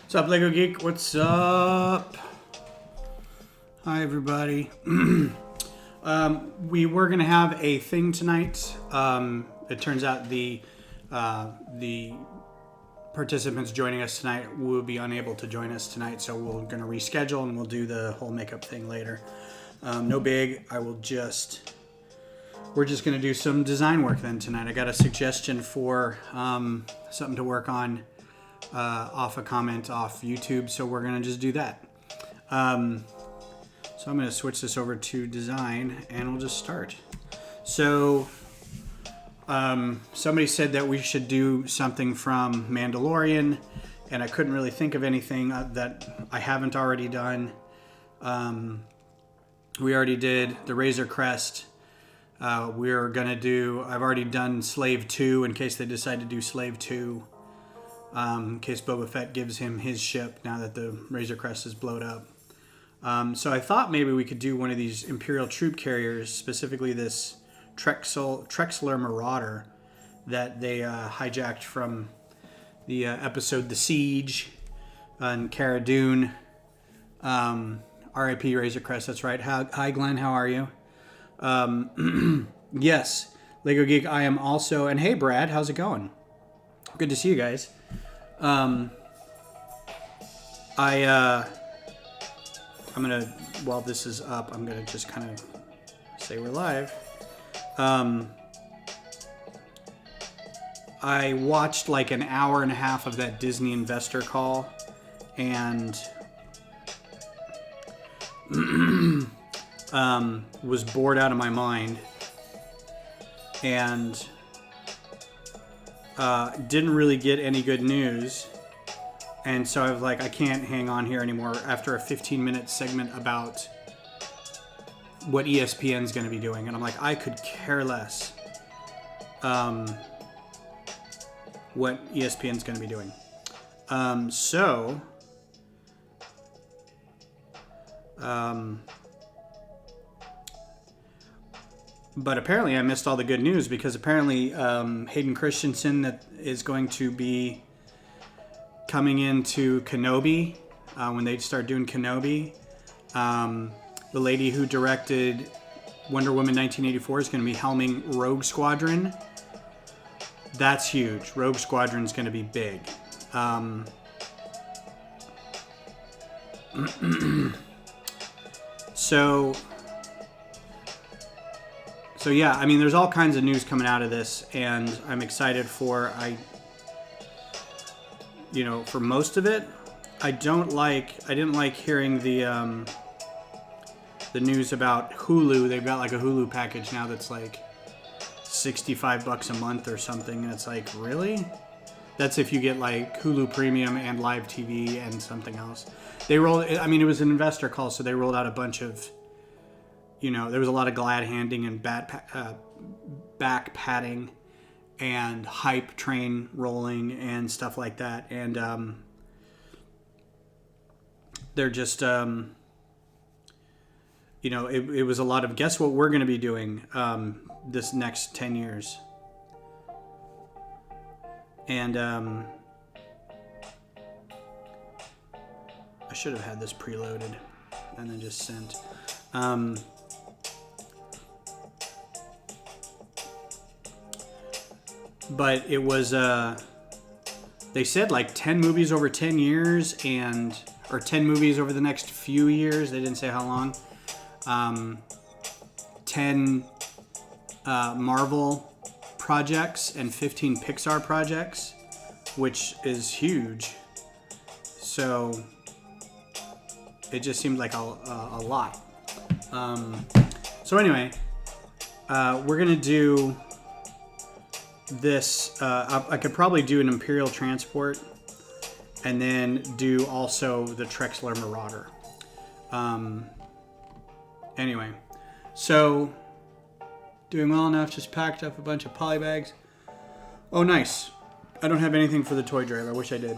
What's up, Lego Geek? What's up? Hi, everybody. We were going to have a thing tonight. It turns out the participants joining us tonight will be unable to join us tonight, so we're going to reschedule and we'll do the whole makeup thing later. No big. We're just going to do some design work then tonight. I got a suggestion for something to work on off a comment off YouTube, so we're going to just do that. So I'm going to switch this over to design and we'll just start. So somebody said that we should do something from Mandalorian, and I couldn't really think of anything that I haven't already done. We already did the Razor Crest. I've already done Slave 2 in case they decide to do Slave 2. In case Boba Fett gives him his ship now that the Razor Crest is blowed up. So I thought maybe we could do one of these Imperial troop carriers, specifically this Trexler Marauder that they hijacked from the episode The Siege on Cara Dune. R.I.P. Razor Crest, that's right. Hi, Glenn, how are you? Yes, Lego Geek, I am also. And hey, Brad, how's it going? Good to see you guys. I'm gonna, while this is up, I'm gonna just kind of say we're live. I watched like an hour and a half of that Disney investor call, and was bored out of my mind, and didn't really get any good news. And so I was like, I can't hang on here anymore after a 15-minute segment about what ESPN's going to be doing. And I'm like, I could care less what ESPN's going to be doing. But apparently I missed all the good news, because apparently Hayden Christensen that is going to be coming into Kenobi when they start doing Kenobi. The lady who directed Wonder Woman 1984 is going to be helming Rogue Squadron. That's huge. Rogue Squadron's going to be big. So yeah, I mean, there's all kinds of news coming out of this, and I'm excited for for most of it. I didn't like hearing the news about Hulu. They've got like a Hulu package now that's like $65 a month or something, and it's like, really? That's if you get like Hulu Premium and live TV and something else. It was an investor call, so they rolled out a bunch of, there was a lot of glad handing and back patting and hype train rolling and stuff like that. And they're just, it was a lot of, guess what we're going to be doing this next 10 years. And I should have had this preloaded and then just sent. But it was, they said like 10 movies over 10 years or 10 movies over the next few years. They didn't say how long. 10 Marvel projects and 15 Pixar projects, which is huge. So it just seemed like a lot. So anyway, we're going to do this. I could probably do an Imperial Transport and then do also the Trexler Marauder. Anyway, so doing well enough, just packed up a bunch of poly bags. Oh, nice. I don't have anything for the toy drive. I wish I did.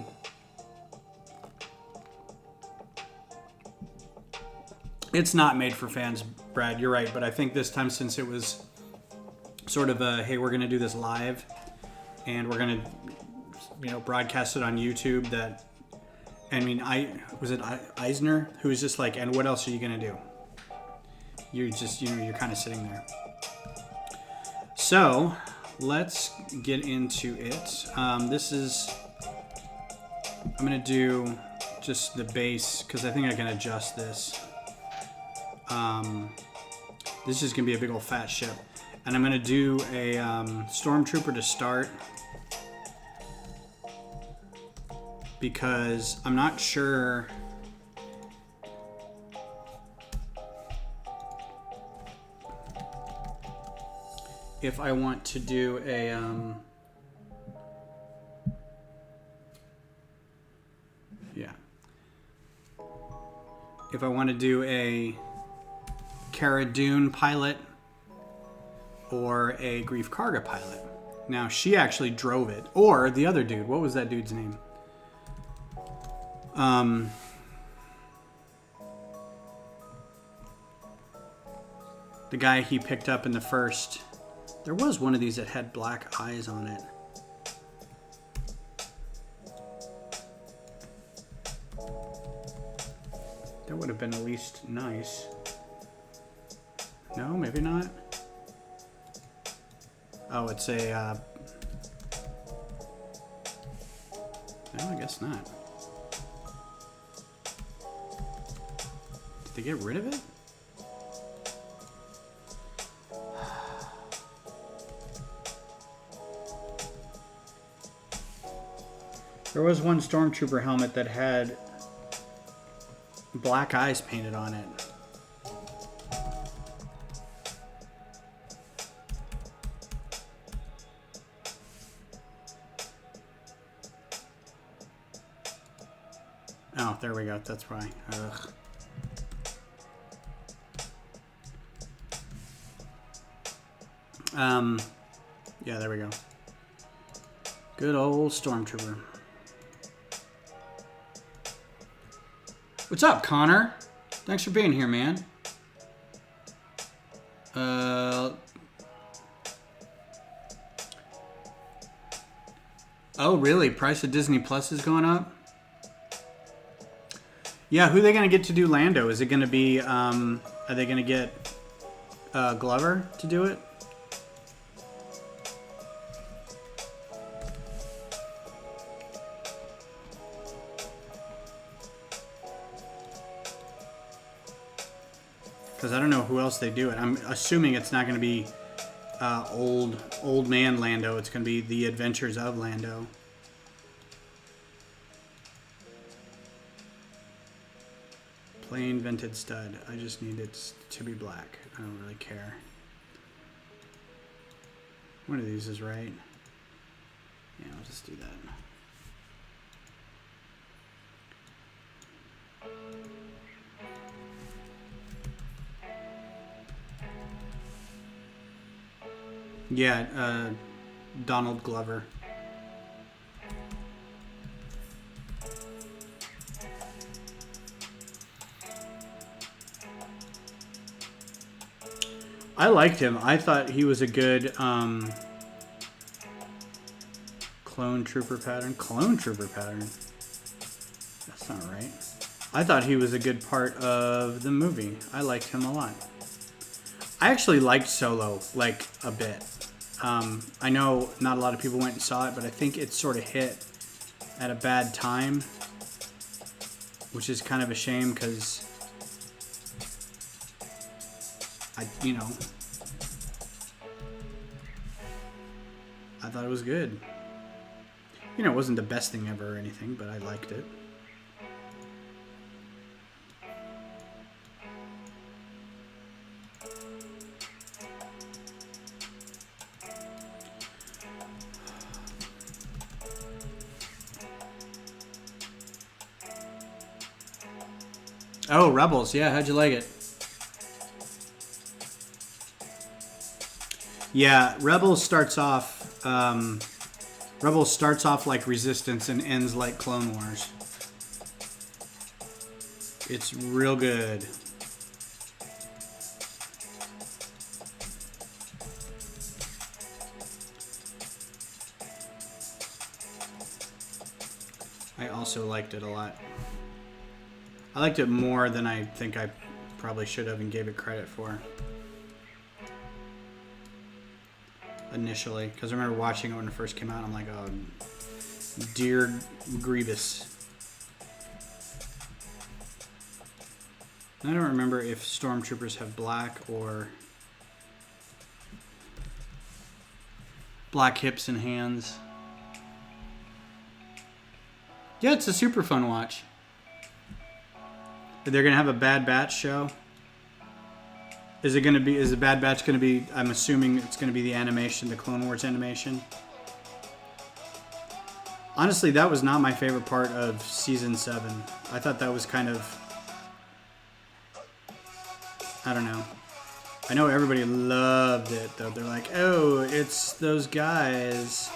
It's not made for fans, Brad. You're right. But I think this time, since it was sort of a, hey, we're going to do this live and we're going to, broadcast it on YouTube, that I mean, was it Eisner who was just like, and what else are you gonna do? You're just, you're kind of sitting there. So let's get into it. I'm gonna do just the base because I think I can adjust this. This is gonna be a big old fat ship, and I'm gonna do a stormtrooper to start because I'm not sure. If I want to do a if I want to do a Cara Dune pilot or a Grief Karga pilot. Now she actually drove it, or the other dude. What was that dude's name? The guy he picked up in the first. There was one of these that had black eyes on it. That would have been at least nice. No, maybe not. Oh, it's a... No, I guess not. Did they get rid of it? There was one stormtrooper helmet that had black eyes painted on it. Oh, there we go. That's why. Ugh. Yeah, there we go. Good old stormtrooper. What's up, Connor? Thanks for being here, man. Oh, really? Price of Disney Plus is going up? Yeah, who are they going to get to do Lando? Is it going to be, are they going to get Glover to do it? Because I don't know who else they do it. I'm assuming it's not going to be old man Lando. It's going to be The Adventures of Lando. Plain vented stud. I just need it to be black. I don't really care. One of these is right. Yeah, I'll just do that. Yeah, Donald Glover. I liked him. I thought he was a good clone trooper pattern. Clone trooper pattern. That's not right. I thought he was a good part of the movie. I liked him a lot. I actually liked Solo, like, a bit. I know not a lot of people went and saw it, but I think it sort of hit at a bad time, which is kind of a shame because I thought it was good. It wasn't the best thing ever or anything, but I liked it. Oh, Rebels. Yeah, how'd you like it? Yeah, Rebels starts off like Resistance and ends like Clone Wars. It's real good. I also liked it a lot. I liked it more than I think I probably should have and gave it credit for initially, because I remember watching it when it first came out. I'm like, oh, dear Grievous. I don't remember if stormtroopers have black or black hips and hands. Yeah, it's a super fun watch. They're gonna have a Bad Batch show. Is it gonna be? Is the Bad Batch gonna be? I'm assuming it's gonna be the animation, the Clone Wars animation. Honestly, that was not my favorite part of season 7. I thought that was kind of, I don't know. I know everybody loved it though. They're like, oh, it's those guys.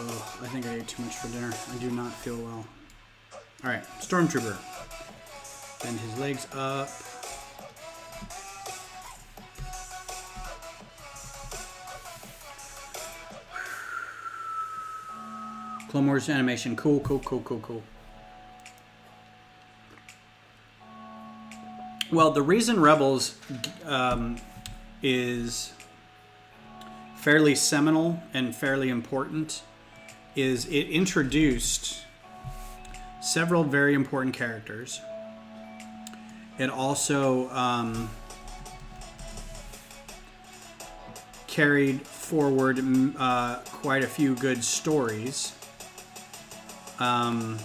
Oh, I think I ate too much for dinner. I do not feel well. Alright, Stormtrooper. Bend his legs up. Clone Wars animation. Cool, cool, cool, cool, cool. Well, the reason Rebels is fairly seminal and fairly important is it introduced several very important characters. It also carried forward quite a few good stories. Like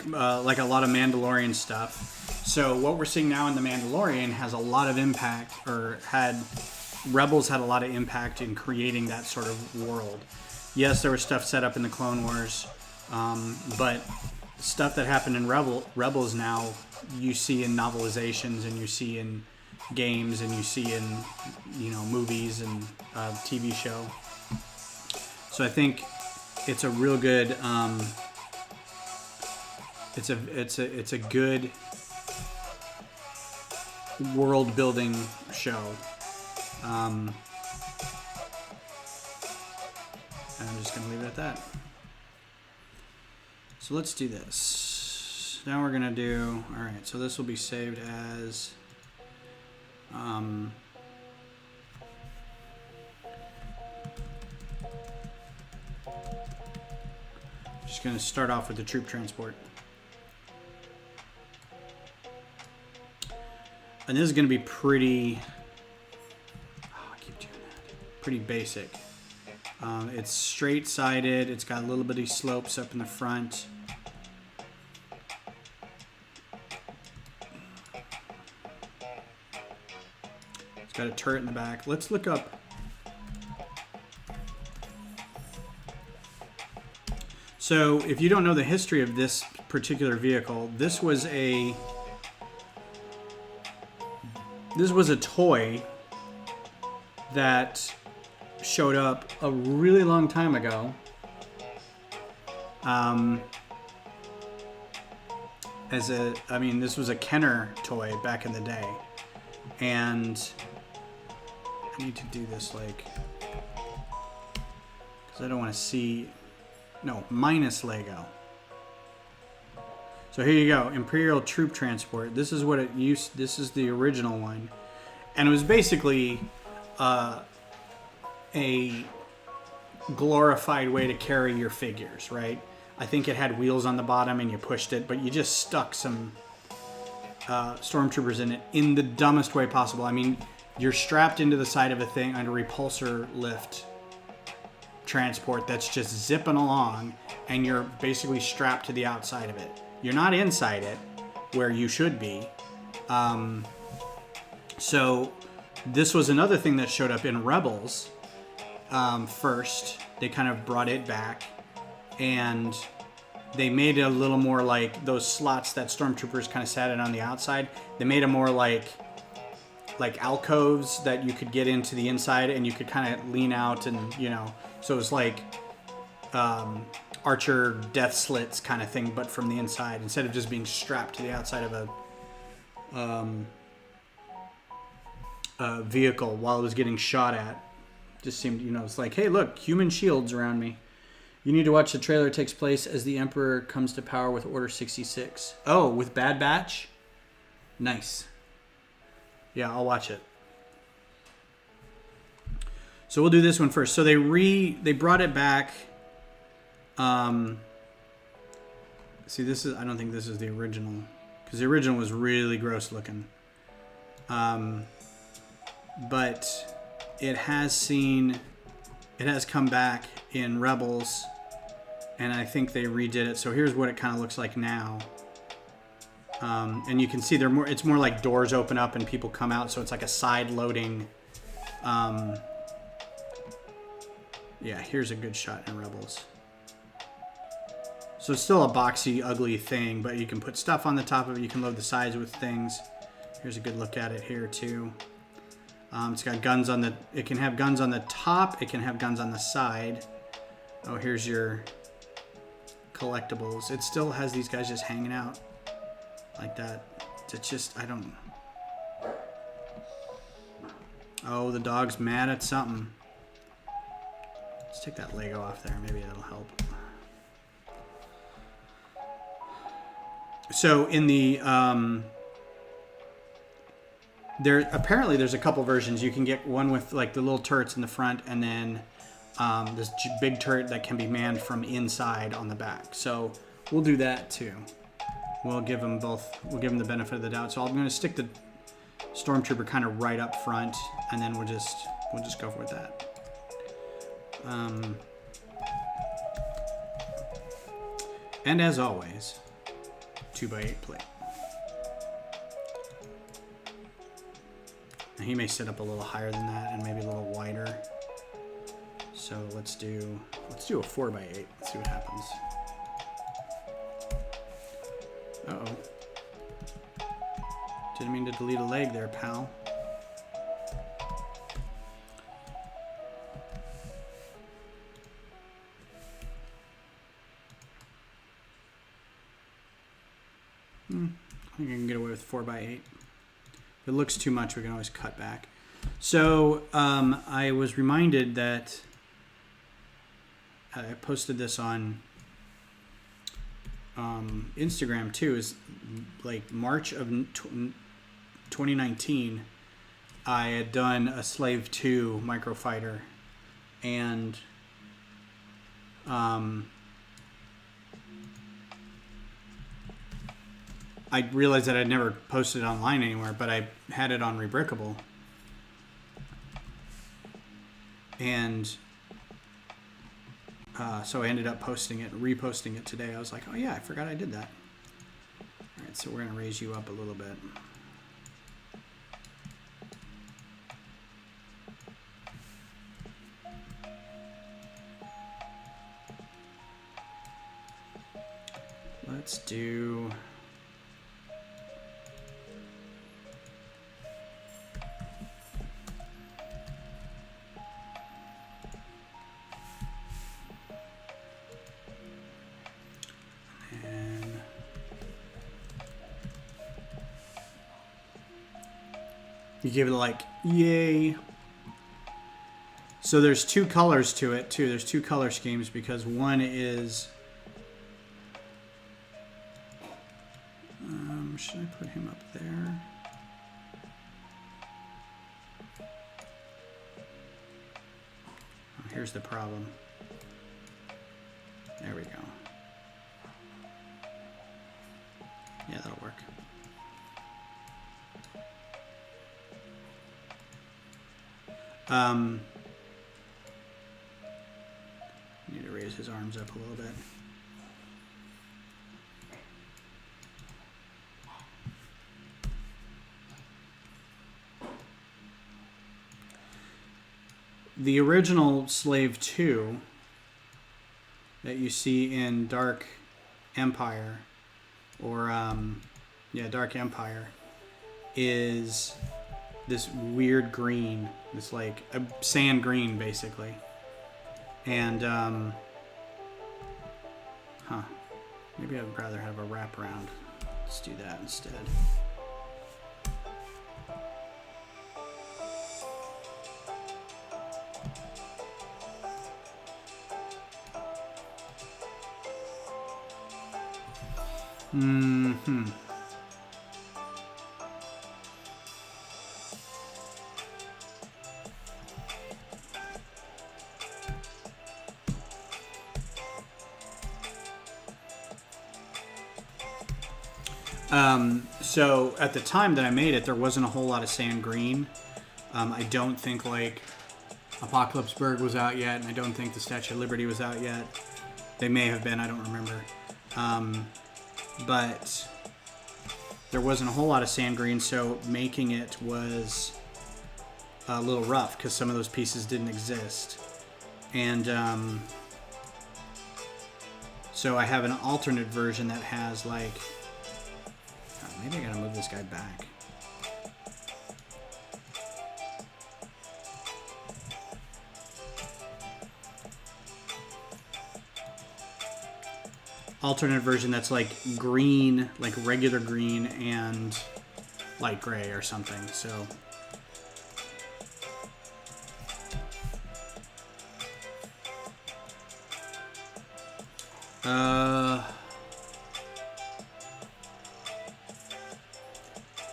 a lot of Mandalorian stuff. So what we're seeing now in The Mandalorian has a lot of impact, or Rebels had a lot of impact in creating that sort of world. Yes, there was stuff set up in the Clone Wars, but stuff that happened in Rebels now you see in novelizations, and you see in games, and you see in movies and TV show. So I think it's a real good it's a good world building show. And I'm just going to leave it at that. So let's do this. Now we're going to do... Alright, so this will be saved as... just going to start off with the troop transport. And this is going to be pretty... pretty basic. It's straight-sided. It's got little bitty slopes up in the front. It's got a turret in the back. Let's look up. So, if you don't know the history of this particular vehicle, this was a toy that showed up a really long time ago. This was a Kenner toy back in the day. And I need to do this because I don't want to see, no, minus Lego. So here you go, Imperial Troop Transport. This is what it used, this is the original one. And it was basically a glorified way to carry your figures, right? I think it had wheels on the bottom and you pushed it, but you just stuck some stormtroopers in it in the dumbest way possible. I mean, you're strapped into the side of a thing on a repulsor lift transport that's just zipping along, and you're basically strapped to the outside of it. You're not inside it where you should be. So this was another thing that showed up in Rebels. First, they kind of brought it back, and they made it a little more like those slots that stormtroopers kind of sat in on the outside. They made them more like alcoves that you could get into the inside, and you could kind of lean out, and so it was like Archer death slits kind of thing, but from the inside instead of just being strapped to the outside of a vehicle while it was getting shot at. Just seemed, it's like, hey, look, human shields around me. You need to watch the trailer. It takes place as the Emperor comes to power with Order 66. Oh, with Bad Batch? Nice. Yeah, I'll watch it. So we'll do this one first. So they brought it back. See, I don't think this is the original, because the original was really gross looking. But it has come back in Rebels, and I think they redid it. So here's what it kind of looks like now. And you can see it's more like doors open up and people come out, so it's like a side loading. Yeah, here's a good shot in Rebels. So it's still a boxy, ugly thing, but you can put stuff on the top of it. You can load the sides with things. Here's a good look at it here too. It's got guns it can have guns on the top. It can have guns on the side. Oh, here's your collectibles. It still has these guys just hanging out like that. It's just, oh, the dog's mad at something. Let's take that Lego off there. Maybe that'll help. So in the apparently there's a couple versions. You can get one with like the little turrets in the front, and then this big turret that can be manned from inside on the back. So we'll do that too. We'll give them the benefit of the doubt. So I'm going to stick the Stormtrooper kind of right up front, and then we'll just go with that. And as always, 2x8 plate. Now he may sit up a little higher than that and maybe a little wider. So let's do a 4x8. Let's see what happens. Uh-oh. Didn't mean to delete a leg there, pal. I think I can get away with 4x8. If it looks too much, we can always cut back. So I was reminded that I posted this on Instagram too. Is like March of 2019. I had done a Slave 2 Microfighter, and I realized that I'd never posted it online anywhere, but I had it on Rebrickable. And so I ended up reposting it today. I was like, oh yeah, I forgot I did that. All right, so we're going to raise you up a little bit. Let's do... You give it like, yay. So there's two colors to it too. There's two color schemes because one is, should I put him up there? Oh, here's the problem. There we go. Yeah, that'll work. Need to raise his arms up a little bit. The original Slave 2 that you see in Dark Empire, or yeah, Dark Empire, is this weird green. It's like a sand green, basically. And maybe I'd rather have a wraparound. Let's do that instead. So at the time that I made it, there wasn't a whole lot of sand green. I don't think like Apocalypse Berg was out yet, and I don't think the Statue of Liberty was out yet. They may have been, I don't remember. But there wasn't a whole lot of sand green, so making it was a little rough because some of those pieces didn't exist. And so I have an alternate version that has like, maybe I gotta move this guy back. Alternate version that's like green, like regular green and light gray or something. So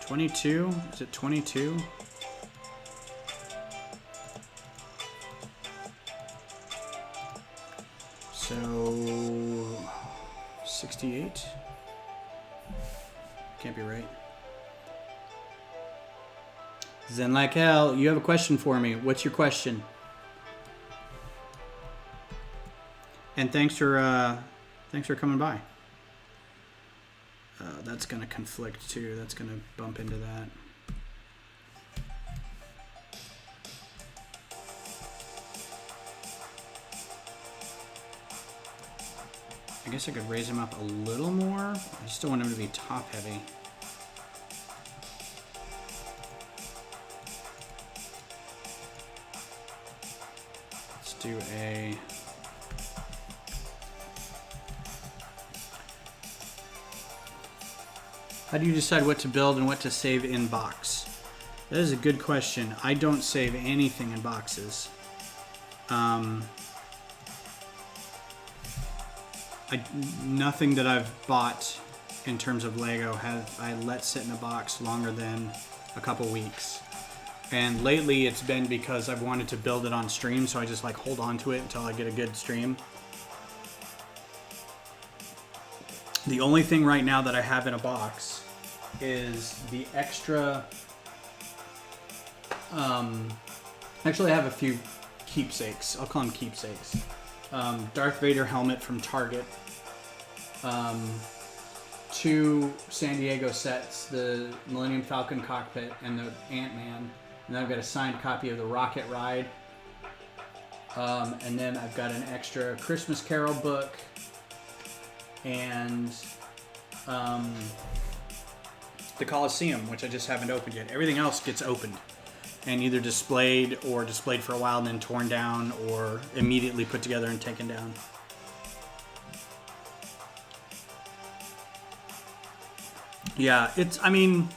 22? Is it 22? So 68? Can't be right. Zen like hell, you have a question for me. What's your question? And thanks for coming by. That's gonna conflict too. That's gonna bump into that. I guess I could raise him up a little more. I just don't want him to be top heavy. Let's do a... How do you decide what to build and what to save in box? That is a good question. I don't save anything in boxes. Nothing that I've bought in terms of Lego have I let sit in a box longer than a couple weeks. And lately it's been because I've wanted to build it on stream, so I just like hold on to it until I get a good stream. The only thing right now that I have in a box is the extra... actually, I have a few keepsakes. I'll call them keepsakes. Darth Vader helmet from Target. 2 San Diego sets, the Millennium Falcon cockpit and the Ant-Man. And then I've got a signed copy of the Rocket Ride. And then I've got an extra Christmas Carol book. And the Coliseum, which I just haven't opened yet. Everything else gets opened and either displayed or displayed for a while and then torn down or immediately put together and taken down. Yeah, I mean,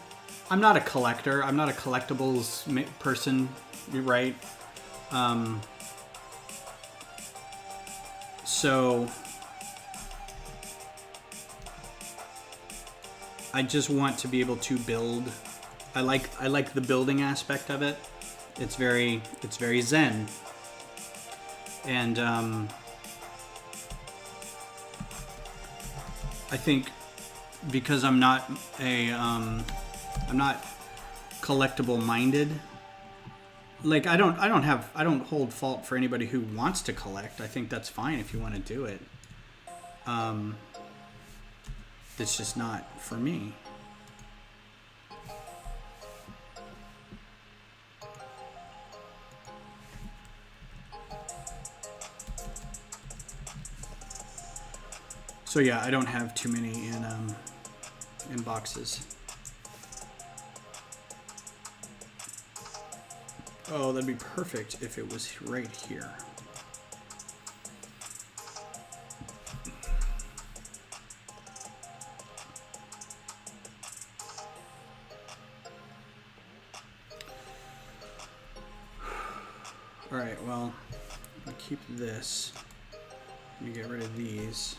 I'm not a collector. I'm not a collectibles person, right? So I just want to be able to build. I like the building aspect of it. It's very zen. And I think because I'm not collectible minded. Like I don't hold fault for anybody who wants to collect. I think that's fine if you want to do it. It's just not for me. So yeah, I don't have too many in boxes. Oh, that'd be perfect if it was right here. All right, well, I'll keep this. Let me get rid of these.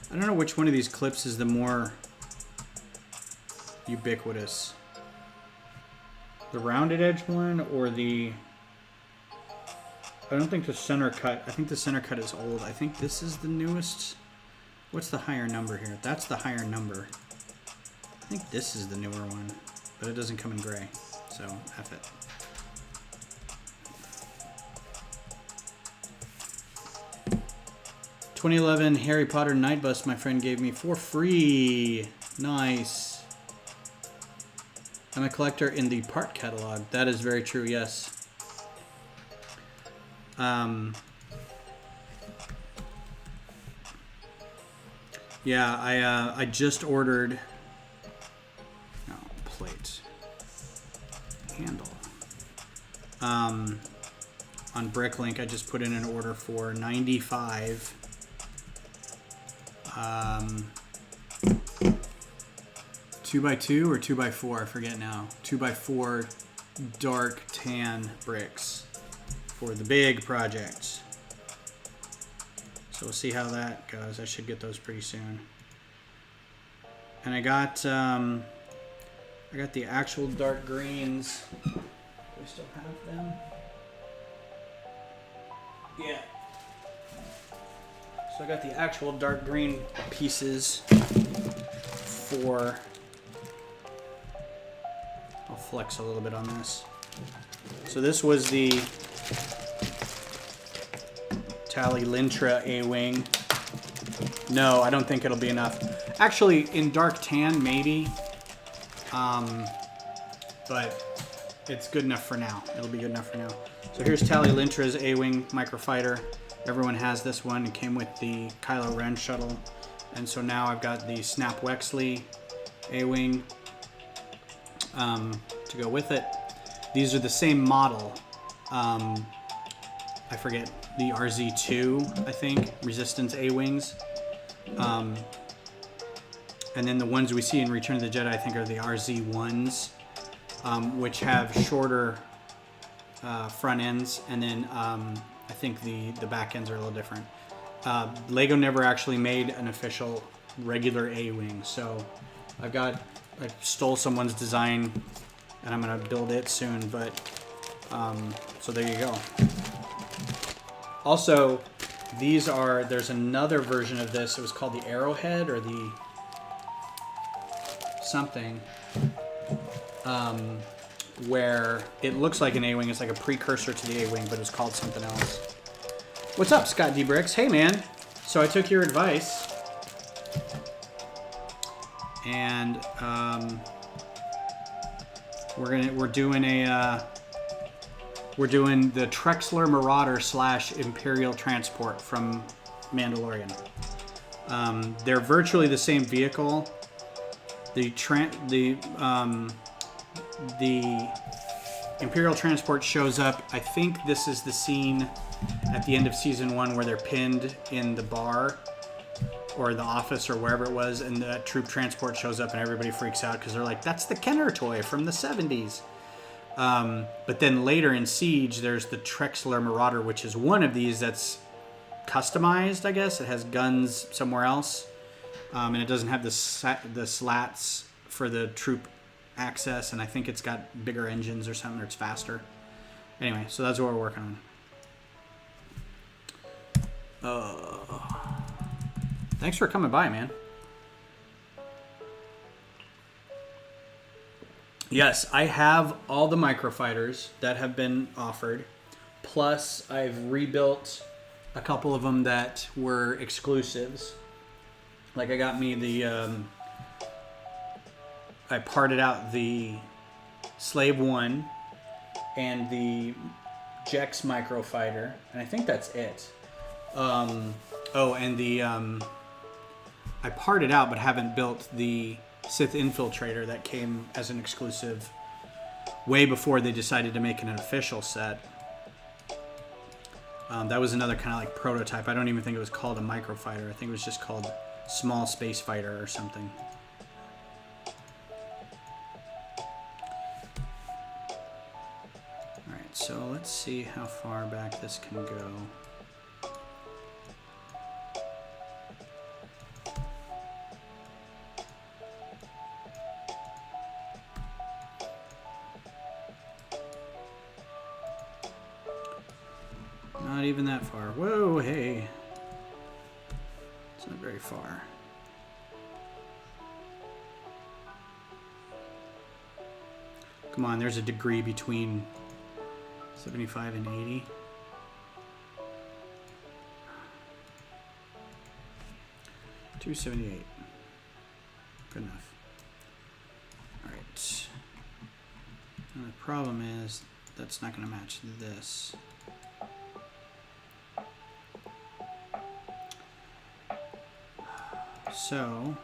I don't know which one of these clips is the more ubiquitous. The rounded edge one or the... I don't think the center cut. I think the center cut is old. I think this is the newest. What's the higher number here? That's the higher number. I think this is the newer one, but it doesn't come in gray, so F it. ...2011 Harry Potter Night Bus my friend gave me for free. Nice. I'm a collector in the part catalog. That is very true, yes. Yeah, I just ordered... No, plate. Handle. On Bricklink, I just put in an order for 95... 2x2 or 2x4, I forget now. 2x4 dark tan bricks for the big project. So we'll see how that goes. I should get those pretty soon. And I got the actual dark greens. Do we still have them? Yeah. So I got the actual dark green pieces for... I'll flex a little bit on this. So this was the Tally Lintra A-Wing. No, I don't think it'll be enough. Actually, in dark tan, maybe. But it's good enough for now. It'll be good enough for now. So here's Tally Lintra's A-Wing Microfighter. Everyone has this one. It came with the Kylo Ren shuttle. And so now I've got the Snap Wexley A-Wing to go with it. These are the same model. I forget, the RZ2, I think, Resistance A-Wings. And then the ones we see in Return of the Jedi, I think, are the RZ1s, which have shorter front ends, and then I think the back ends are a little different. Lego never actually made an official regular A-Wing, so I stole someone's design, and I'm gonna build it soon, but so there you go. Also, there's another version of this. It was called the Arrowhead or the something, where it looks like an A-Wing. It's like a precursor to the A-Wing, but it's called something else. What's up, Scott D. Bricks? Hey, man. So I took your advice, and we're doing the Trexler Marauder / Imperial Transport from Mandalorian. They're virtually the same vehicle. The Imperial Transport shows up. I think this is the scene at the end of season 1 where they're pinned in the bar or the office or wherever it was, and the troop transport shows up and everybody freaks out because they're like, that's the Kenner toy from the 70s. But then later in Siege, there's the Trexler Marauder, which is one of these that's customized, I guess. It has guns somewhere else, and it doesn't have the slats for the troop access, and I think it's got bigger engines or something, or it's faster. Anyway, so that's what we're working on. Thanks for coming by, man. Yes, I have all the Microfighters that have been offered. Plus, I've rebuilt a couple of them that were exclusives. Like I got me the, I parted out the Slave 1 and the Jex Microfighter, and I think that's it. Oh, and the, I parted out but haven't built the Sith Infiltrator that came as an exclusive way before they decided to make it an official set. That was another kind of like prototype. I don't even think it was called a Microfighter. I think it was just called Small Space Fighter or something. Alright, so let's see how far back this can go. Not even that far. Whoa, hey. It's not very far. Come on, there's a degree between 75 and 80. $278. Good enough. Alright. And the problem is that's not going to match this. So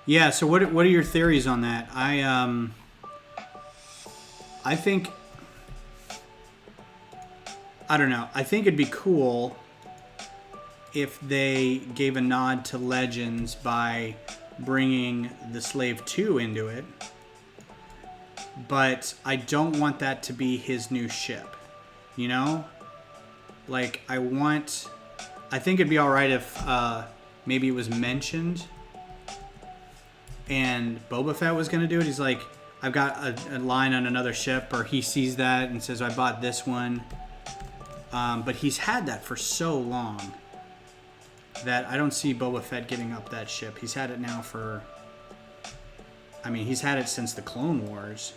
yeah, so what are your theories on that? I think, I don't know. I think it'd be cool if they gave a nod to Legends by bringing the Slave 2 into it. But I don't want that to be his new ship, you know? Like, I think it'd be alright if maybe it was mentioned and Boba Fett was going to do it. He's like, I've got a line on another ship, or he sees that and says, I bought this one. But he's had that for so long that I don't see Boba Fett giving up that ship. He's had it now for... I mean, he's had it since the Clone Wars.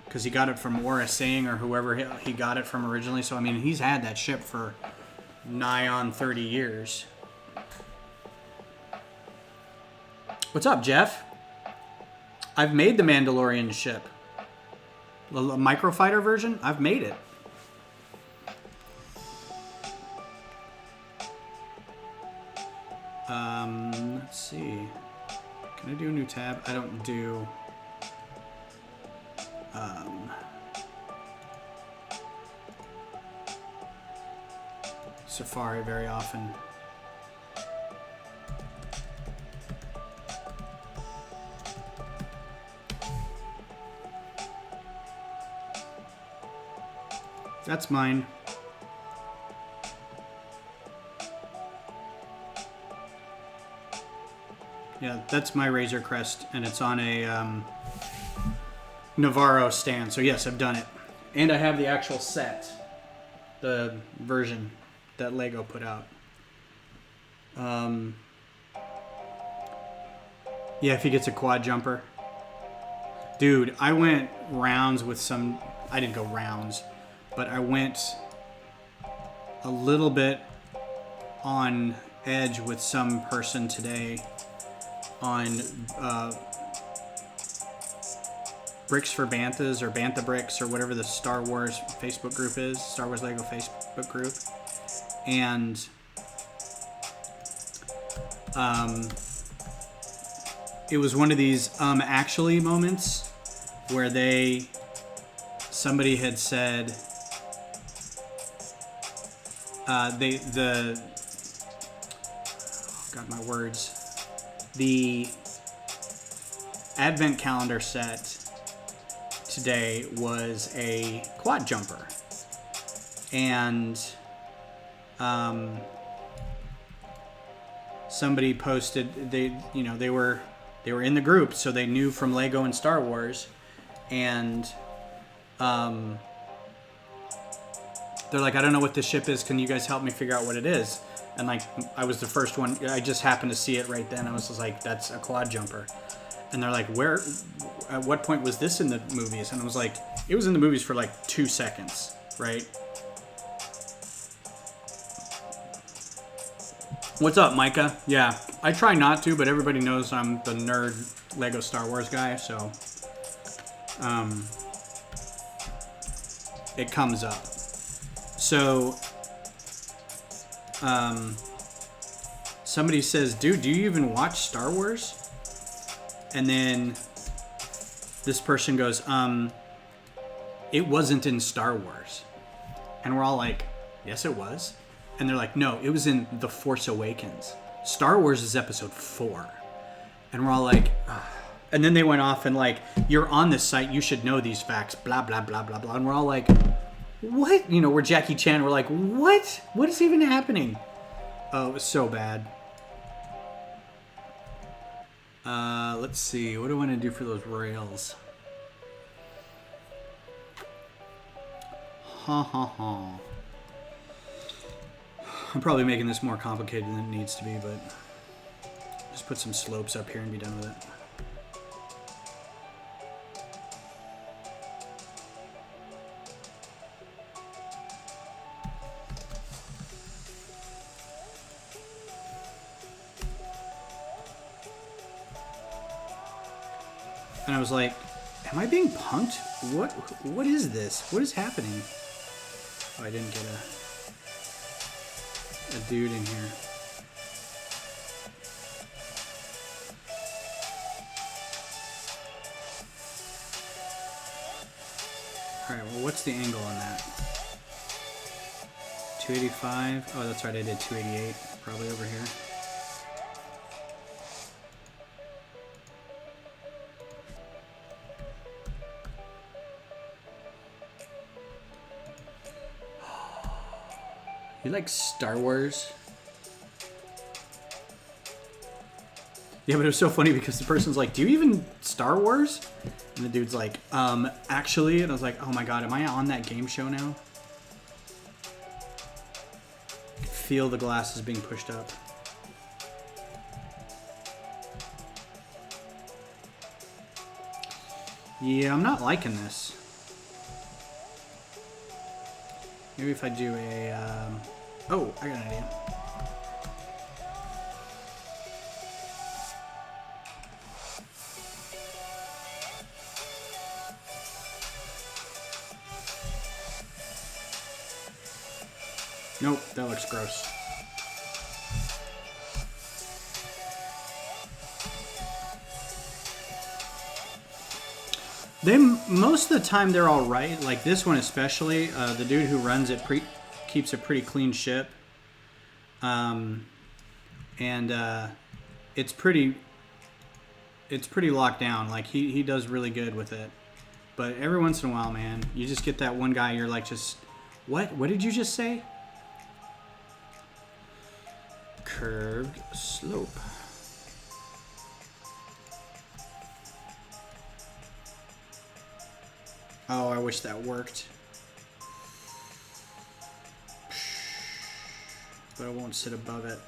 Because he got it from Aura Singh or whoever he got it from originally. So, I mean, he's had that ship for nigh on 30 years. What's up, Jeff? I've made the Mandalorian ship. The Microfighter version? I've made it. Let's see. Can I do a new tab? I don't do... Safari very often. That's mine. Yeah, that's my Razor Crest, and it's on a Navarro stand. So yes, I've done it. And I have the actual set. The version that Lego put out. Yeah, if he gets a quad jumper. Dude, I went rounds with some... I didn't go rounds, but I went a little bit on edge with some person today on Bricks for Banthas or Bantha Bricks or whatever the Star Wars Facebook group is, Star Wars Lego Facebook group. And it was one of these actually moments where somebody had said oh God, my words. The advent calendar set today was a quad jumper, and somebody posted they were in the group, so they knew from Lego and Star Wars, and they're like, I don't know what this ship is, can you guys help me figure out what it is? And like, I was the first one. I just happened to see it right then. I was just like, that's a quad jumper. And they're like, where, at what point was this in the movies? And I was like, it was in the movies for like 2 seconds, right? What's up, Micah? Yeah, I try not to, but everybody knows I'm the nerd Lego Star Wars guy, so it comes up. So somebody says, dude, do you even watch Star Wars? And then this person goes, it wasn't in Star Wars. And we're all like, yes, it was. And they're like, no, it was in The Force Awakens. Star Wars is episode 4. And we're all like, ugh. And then they went off and like, you're on this site, you should know these facts, blah, blah, blah, blah, blah. And we're all like, what? You know, we're Jackie Chan. We're like, what? What is even happening? Oh, it was so bad. Let's see. What do I want to do for those rails? Ha ha ha. I'm probably making this more complicated than it needs to be, but just put some slopes up here and be done with it. And I was like, am I being punked? What is this? What is happening? Oh, I didn't get a dude in here. Alright, well, what's the angle on that? 285? Oh, that's right, I did 288. Probably over here. You like Star Wars? Yeah, but it was so funny because the person's like, do you even Star Wars? And the dude's like, actually. And I was like, oh my god, am I on that game show now? I can feel the glasses being pushed up. Yeah, I'm not liking this. Maybe if I do a, oh, I got an idea. Nope, that looks gross. Most of the time they're all right. Like this one especially, the dude who runs it keeps a pretty clean ship, and it's pretty locked down. Like he does really good with it. But every once in a while, man, you just get that one guy. You're like, just what? What did you just say? Curved slope. Oh, I wish that worked. But I won't sit above it.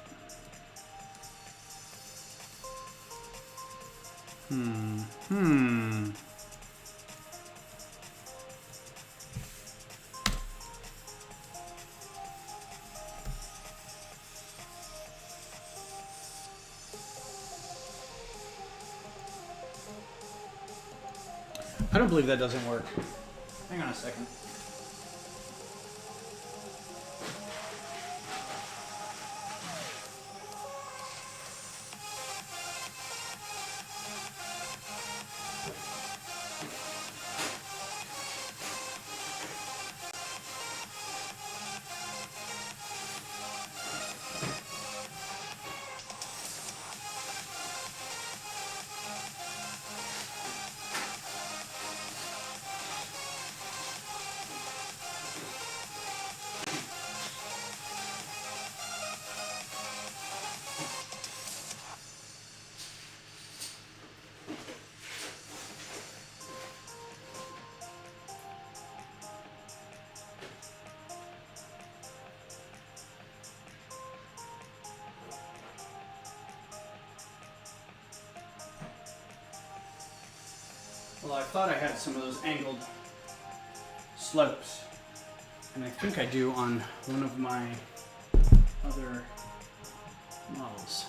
I don't believe that doesn't work. Hang on a second. Well, I thought I had some of those angled slopes, and I think I do on one of my other models.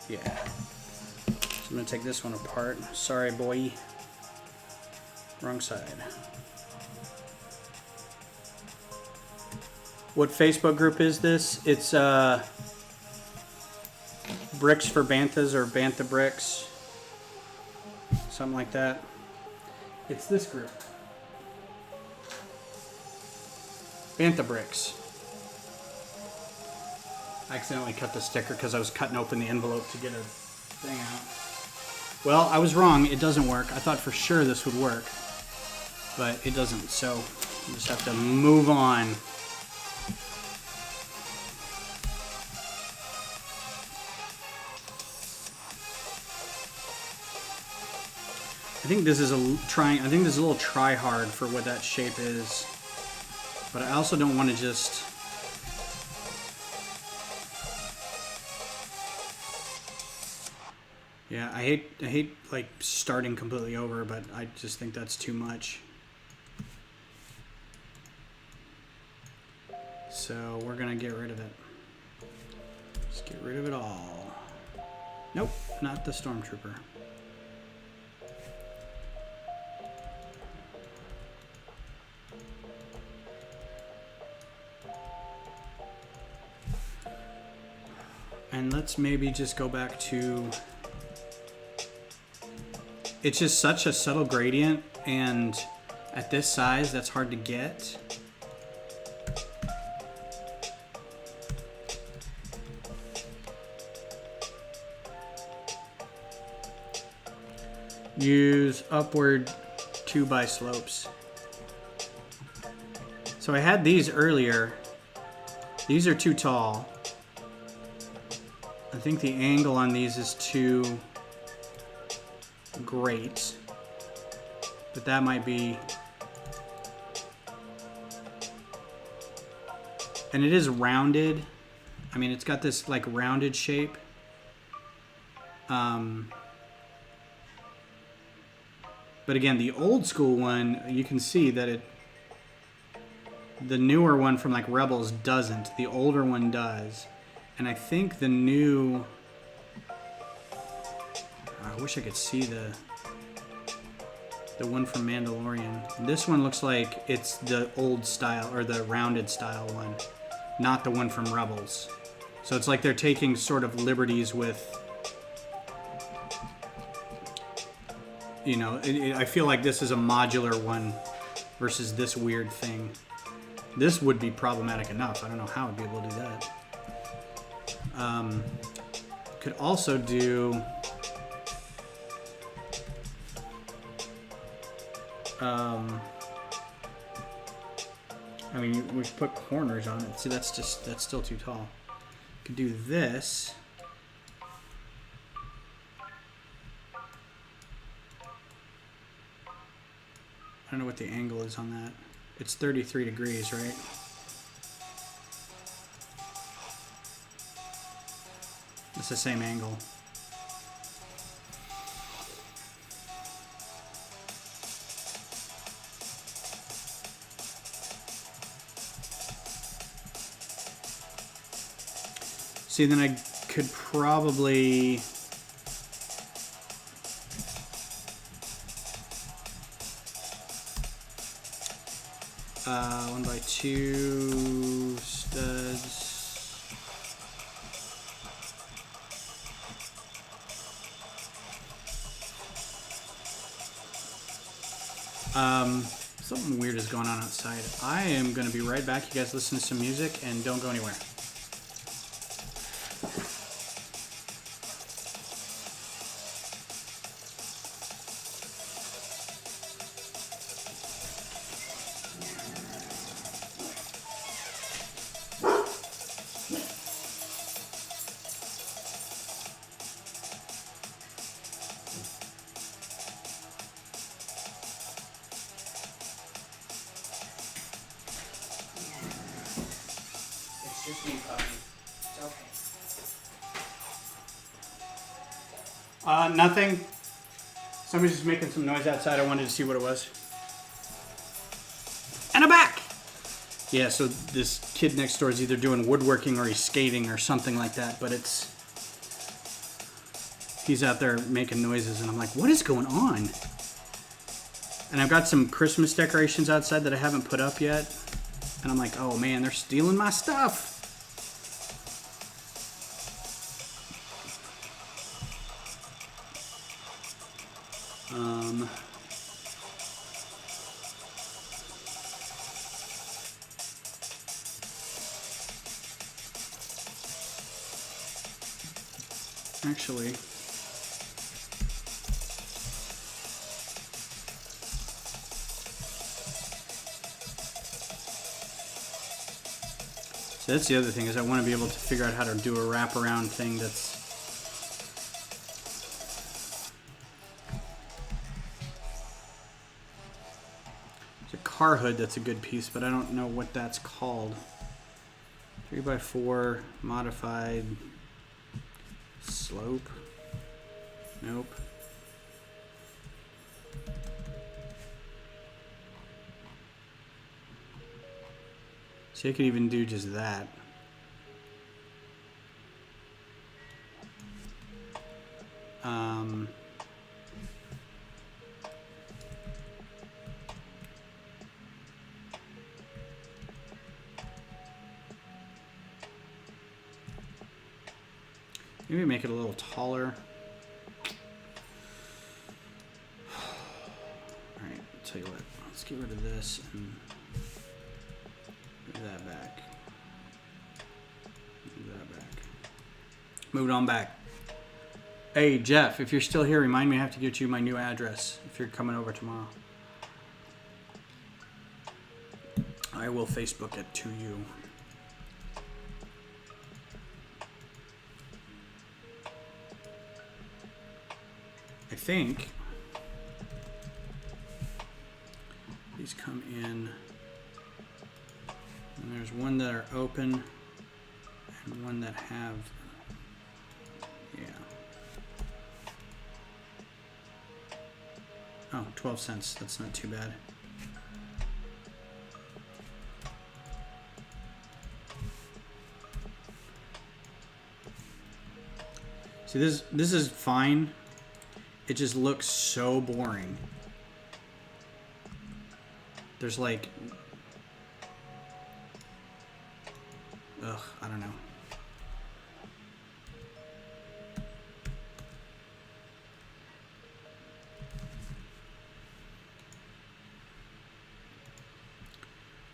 Yeah. So I'm gonna take this one apart. Sorry, boy. Wrong side. What Facebook group is this? It's Bricks for Banthas or Bantha Bricks. Something like that. It's this group. Bantha Bricks. I accidentally cut the sticker because I was cutting open the envelope to get a thing out. Well, I was wrong. It doesn't work. I thought for sure this would work, but it doesn't. So you just have to move on. I think this is a little try hard for what that shape is, but I also don't want to just. Yeah, I hate like starting completely over, but I just think that's too much. So we're gonna get rid of it. Just get rid of it all. Nope, not the Stormtrooper. And let's maybe just go back to... It's just such a subtle gradient, and at this size, that's hard to get. Use upward 2x slopes. So I had these earlier. These are too tall. I think the angle on these is too great, but that might be, and it is rounded. I mean, it's got this like rounded shape. But again, the old school one, you can see that the newer one from like Rebels doesn't. The older one does. And I think the new... I wish I could see the one from Mandalorian. This one looks like it's the old style, or the rounded style one, not the one from Rebels. So it's like they're taking sort of liberties with... You know, I feel like this is a modular one versus this weird thing. This would be problematic enough. I don't know how I'd be able to do that. Could also do... I mean, we could put corners on it. See, that's still too tall. Could do this. I don't know what the angle is on that. It's 33 degrees, right? It's the same angle. See, then I could probably... 1x2 studs. Something weird is going on outside. I am going to be right back. You guys listen to some music and don't go anywhere. Just me, puppy. It's okay. Nothing. Somebody's just making some noise outside. I wanted to see what it was. And I'm back! Yeah, so this kid next door is either doing woodworking or he's skating or something like that, but he's out there making noises, and I'm like, what is going on? And I've got some Christmas decorations outside that I haven't put up yet, and I'm like, oh man, they're stealing my stuff. Actually, so that's the other thing, is I want to be able to figure out how to do a wraparound thing that's it's a car hood that's a good piece, but I don't know what that's called. 3x4 modified slope. Nope. See, I could even do just that. Maybe make it a little taller. Alright, I'll tell you what. Let's get rid of this and move that back. Move that back. Move it on back. Hey, Jeff, if you're still here, remind me I have to get you my new address if you're coming over tomorrow. I will Facebook it to you. I think these come in, and there's one that are open and one that have, yeah. Oh, 12 cents. That's not too bad. See, this is fine. It just looks so boring. There's like, I don't know.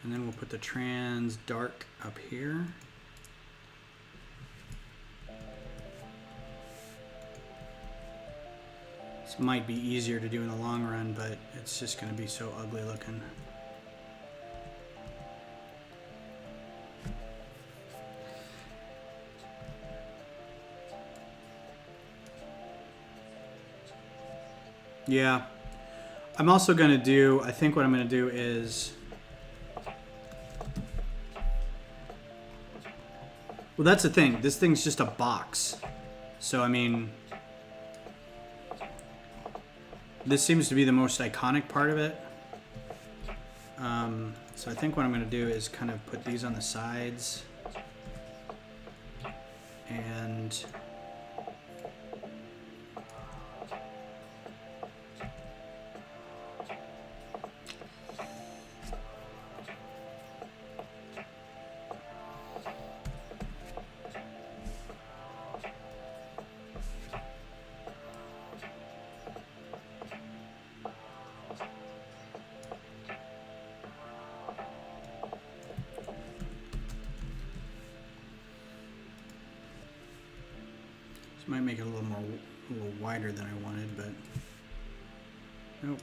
And then we'll put the trans dark up here. This might be easier to do in the long run, but it's just going to be so ugly looking. Yeah. I'm also going to do, I think what I'm going to do is, well, that's the thing. This thing's just a box. So, I mean, this seems to be the most iconic part of it. So I think what I'm going to do is kind of put these on the sides. And might make it a little wider than I wanted, but nope.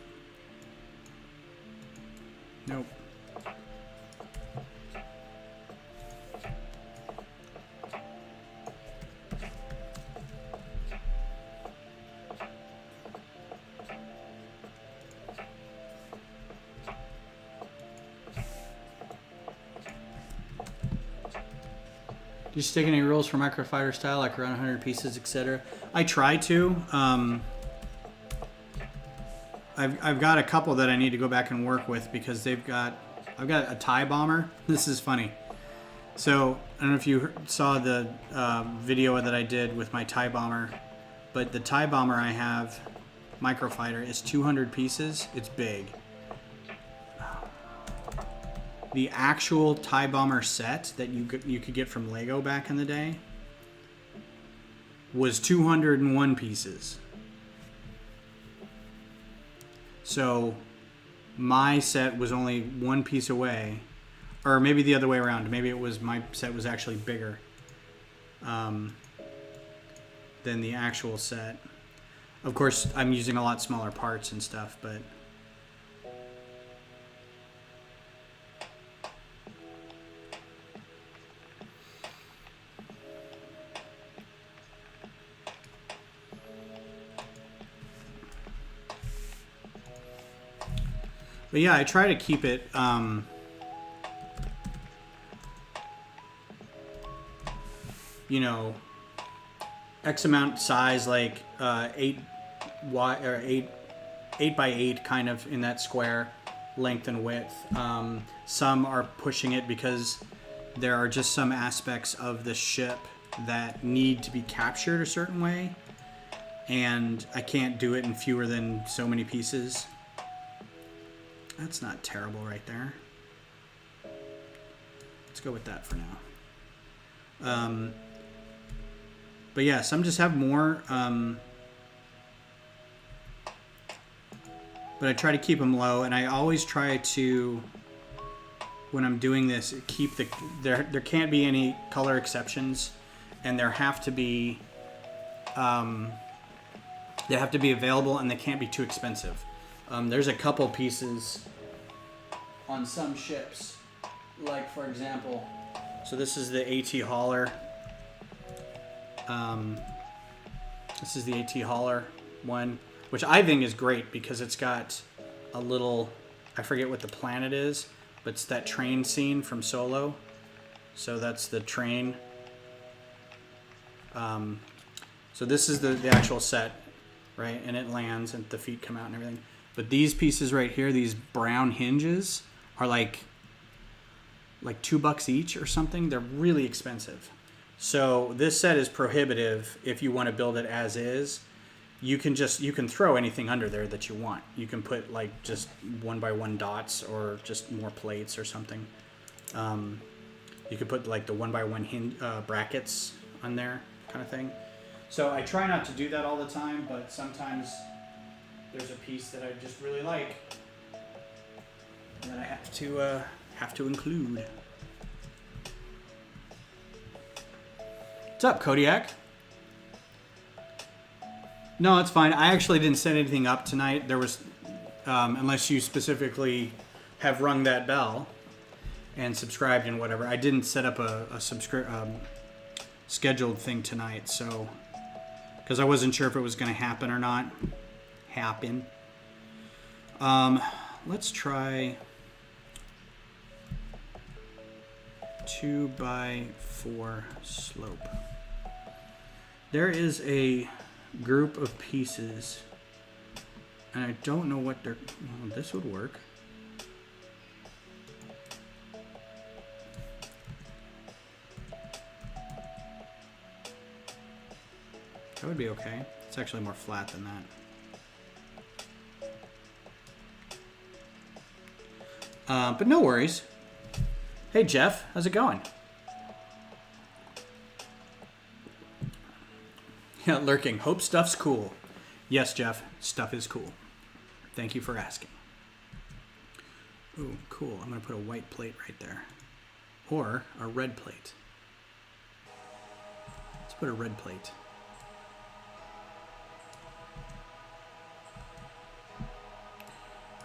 Nope. Do you stick any rules for Microfighter style, like around 100 pieces, etc.? I try to. I've got a couple that I need to go back and work with because I've got a TIE bomber. This is funny. So I don't know if you saw the video that I did with my TIE bomber, but the TIE bomber I have, Microfighter, is 200 pieces. It's big. The actual TIE bomber set that you could get from Lego back in the day was 201 pieces. So my set was only one piece away, or maybe the other way around. Maybe it was my set was actually bigger than the actual set. Of course, I'm using a lot smaller parts and stuff, but yeah, I try to keep it you know, X amount size, like 8 by 8 kind of in that square length and width. Some are pushing it because there are just some aspects of the ship that need to be captured a certain way, and I can't do it in fewer than so many pieces. That's not terrible right there. Let's go with that for now. But yeah, some just have more. But I try to keep them low, and I always try to, when I'm doing this, keep there can't be any color exceptions, and there have to be available, and they can't be too expensive. There's a couple pieces on some ships, like for example, so this is the AT hauler. This is the AT hauler one, which I think is great because it's got a little, I forget what the planet is, but it's that train scene from Solo. So that's the train. So this is the actual set, right? And it lands and the feet come out and everything. But these pieces right here, these brown hinges, are like $2 each or something. They're really expensive. So this set is prohibitive if you want to build it as is. You can throw anything under there that you want. You can put like just 1x1 dots or just more plates or something. You could put like the 1x1 brackets on there, kind of thing. So I try not to do that all the time, but sometimes there's a piece that I just really like that I have to include. What's up, Kodiak? No, it's fine. I actually didn't set anything up tonight. There was, unless you specifically have rung that bell and subscribed and whatever. I didn't set up a scheduled thing tonight, so because I wasn't sure if it was going to happen or not. Let's try 2x4 slope. There is a group of pieces, and I don't know what they're. Well, this would work. That would be okay. It's actually more flat than that. But no worries. Hey Jeff, how's it going? Yeah, lurking. Hope stuff's cool. Yes, Jeff, stuff is cool. Thank you for asking. Ooh, cool. I'm going to put a white plate right there. Or a red plate. Let's put a red plate.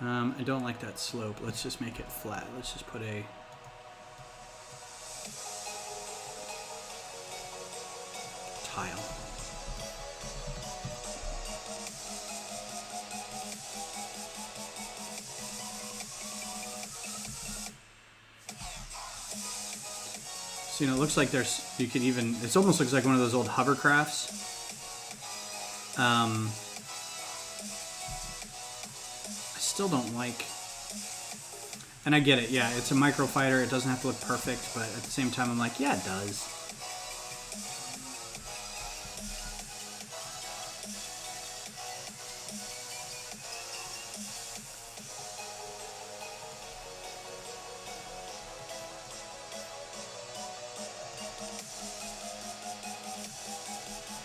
I don't like that slope. Let's just make it flat. Let's just put a tile. So, you know, it looks like there's, you could even, it almost looks like one of those old hovercrafts. I still don't like, and I get it, yeah, it's a Microfighter, it doesn't have to look perfect, but at the same time I'm like, yeah, it does.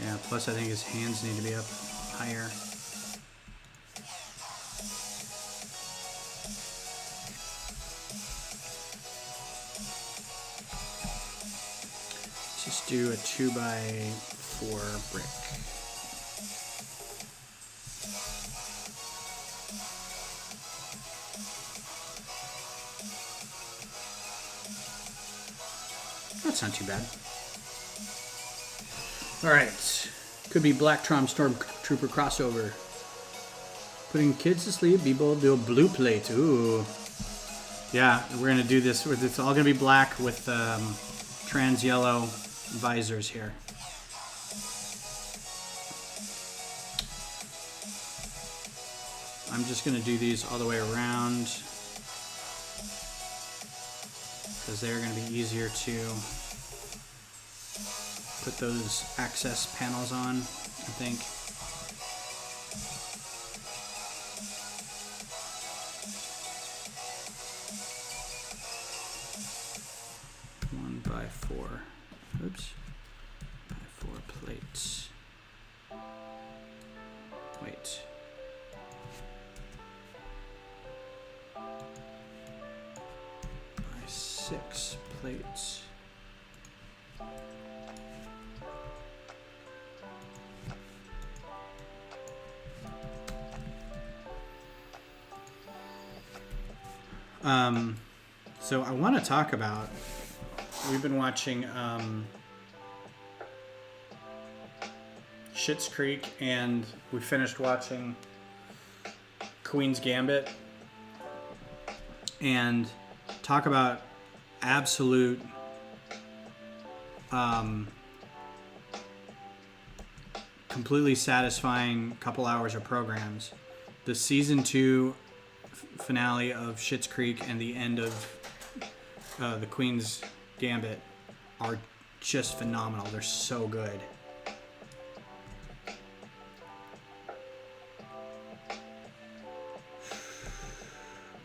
Yeah, plus I think his hands need to be up higher. Let's just do a 2x4 brick. That's not too bad. Alright. Could be Blacktron Stormtrooper crossover. Putting kids to sleep, be bold, do a blue plate. Ooh. Yeah, we're going to do this. It's all going to be black with trans yellow visors here. I'm just going to do these all the way around because they're going to be easier to put those access panels on, I think. One by four. Oops. By 4 plates. Wait. By 6 plates. So I want to talk about, we've been watching Schitt's Creek, and we finished watching Queen's Gambit, and talk about absolute completely satisfying couple hours of programs. The season 2 finale of Schitt's Creek and the end of the Queen's Gambit are just phenomenal. They're so good.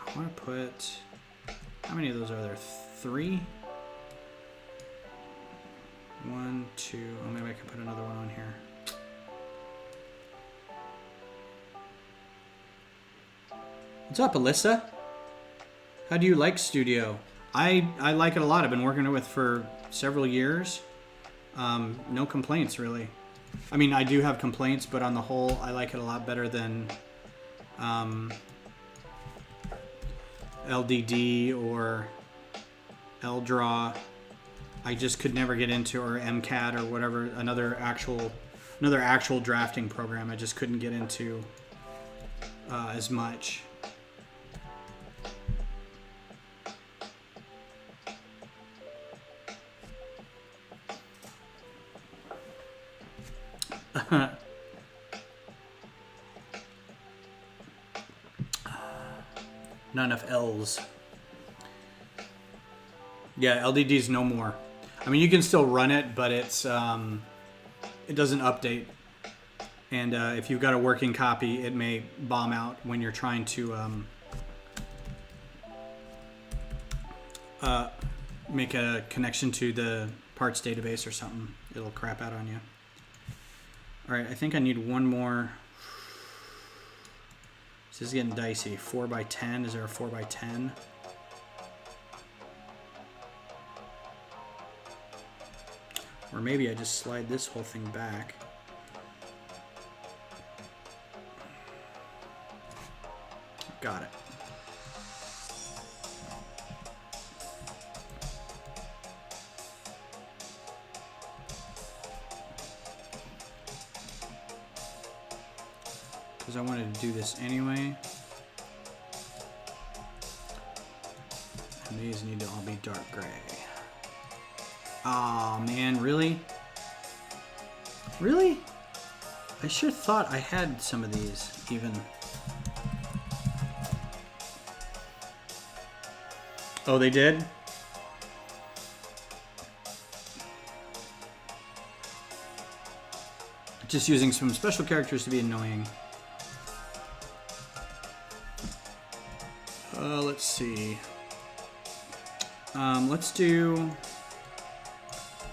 I want to put, how many of those are there? 3? 1, 2. Oh, maybe I can put another one on here. What's up, Alyssa? How do you like Studio? I like it a lot. I've been working with it for several years. No complaints, really. I mean, I do have complaints, but on the whole, I like it a lot better than LDD or LDraw. I just could never get into, or MCAT or whatever, another actual drafting program. I just couldn't get into as much. Not enough L's. Yeah, LDD's no more. I mean, you can still run it, but it's it doesn't update. And if you've got a working copy, it may bomb out when you're trying to make a connection to the parts database or something. It'll crap out on you. All right, I think I need one more. This is getting dicey. 4x10. Is there a 4x10? Or maybe I just slide this whole thing back. Got it. Because I wanted to do this anyway. And these need to all be dark gray. Aw, man, really? Really? I sure thought I had some of these, even. Oh, they did? Just using some special characters to be annoying. Let's see. Let's do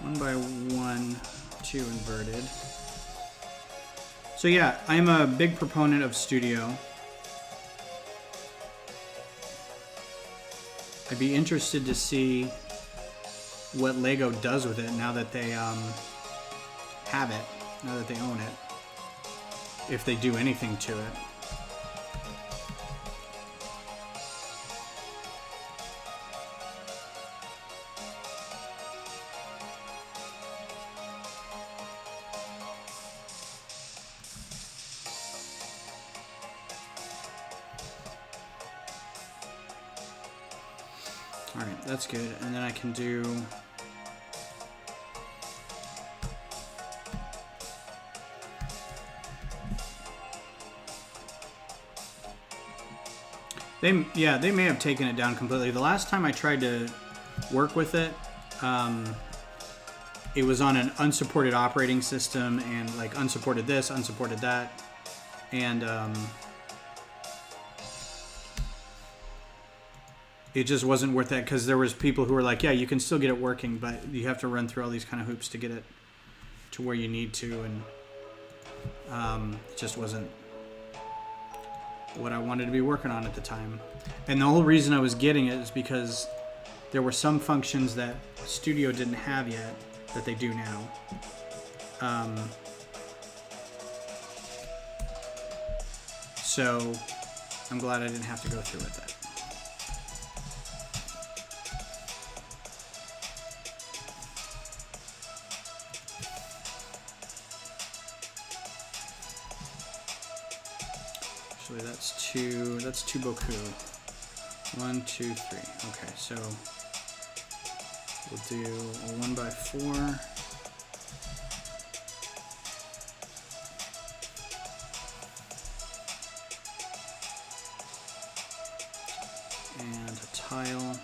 1 by 1, 2 inverted. So yeah, I'm a big proponent of Studio. I'd be interested to see what Lego does with it now that they have it, now that they own it, if they do anything to it. Alright, that's good. And then I can do... They may have taken it down completely. The last time I tried to work with it, it was on an unsupported operating system and like unsupported this, unsupported that. And it just wasn't worth that because there was people who were like, yeah, you can still get it working, but you have to run through all these kind of hoops to get it to where you need to, and it just wasn't what I wanted to be working on at the time. And the whole reason I was getting it is because there were some functions that Studio didn't have yet that they do now. So I'm glad I didn't have to go through with it. Actually, that's two Boku. 1, 2, 3. Okay, so we'll do a 1 by 4. And a tile.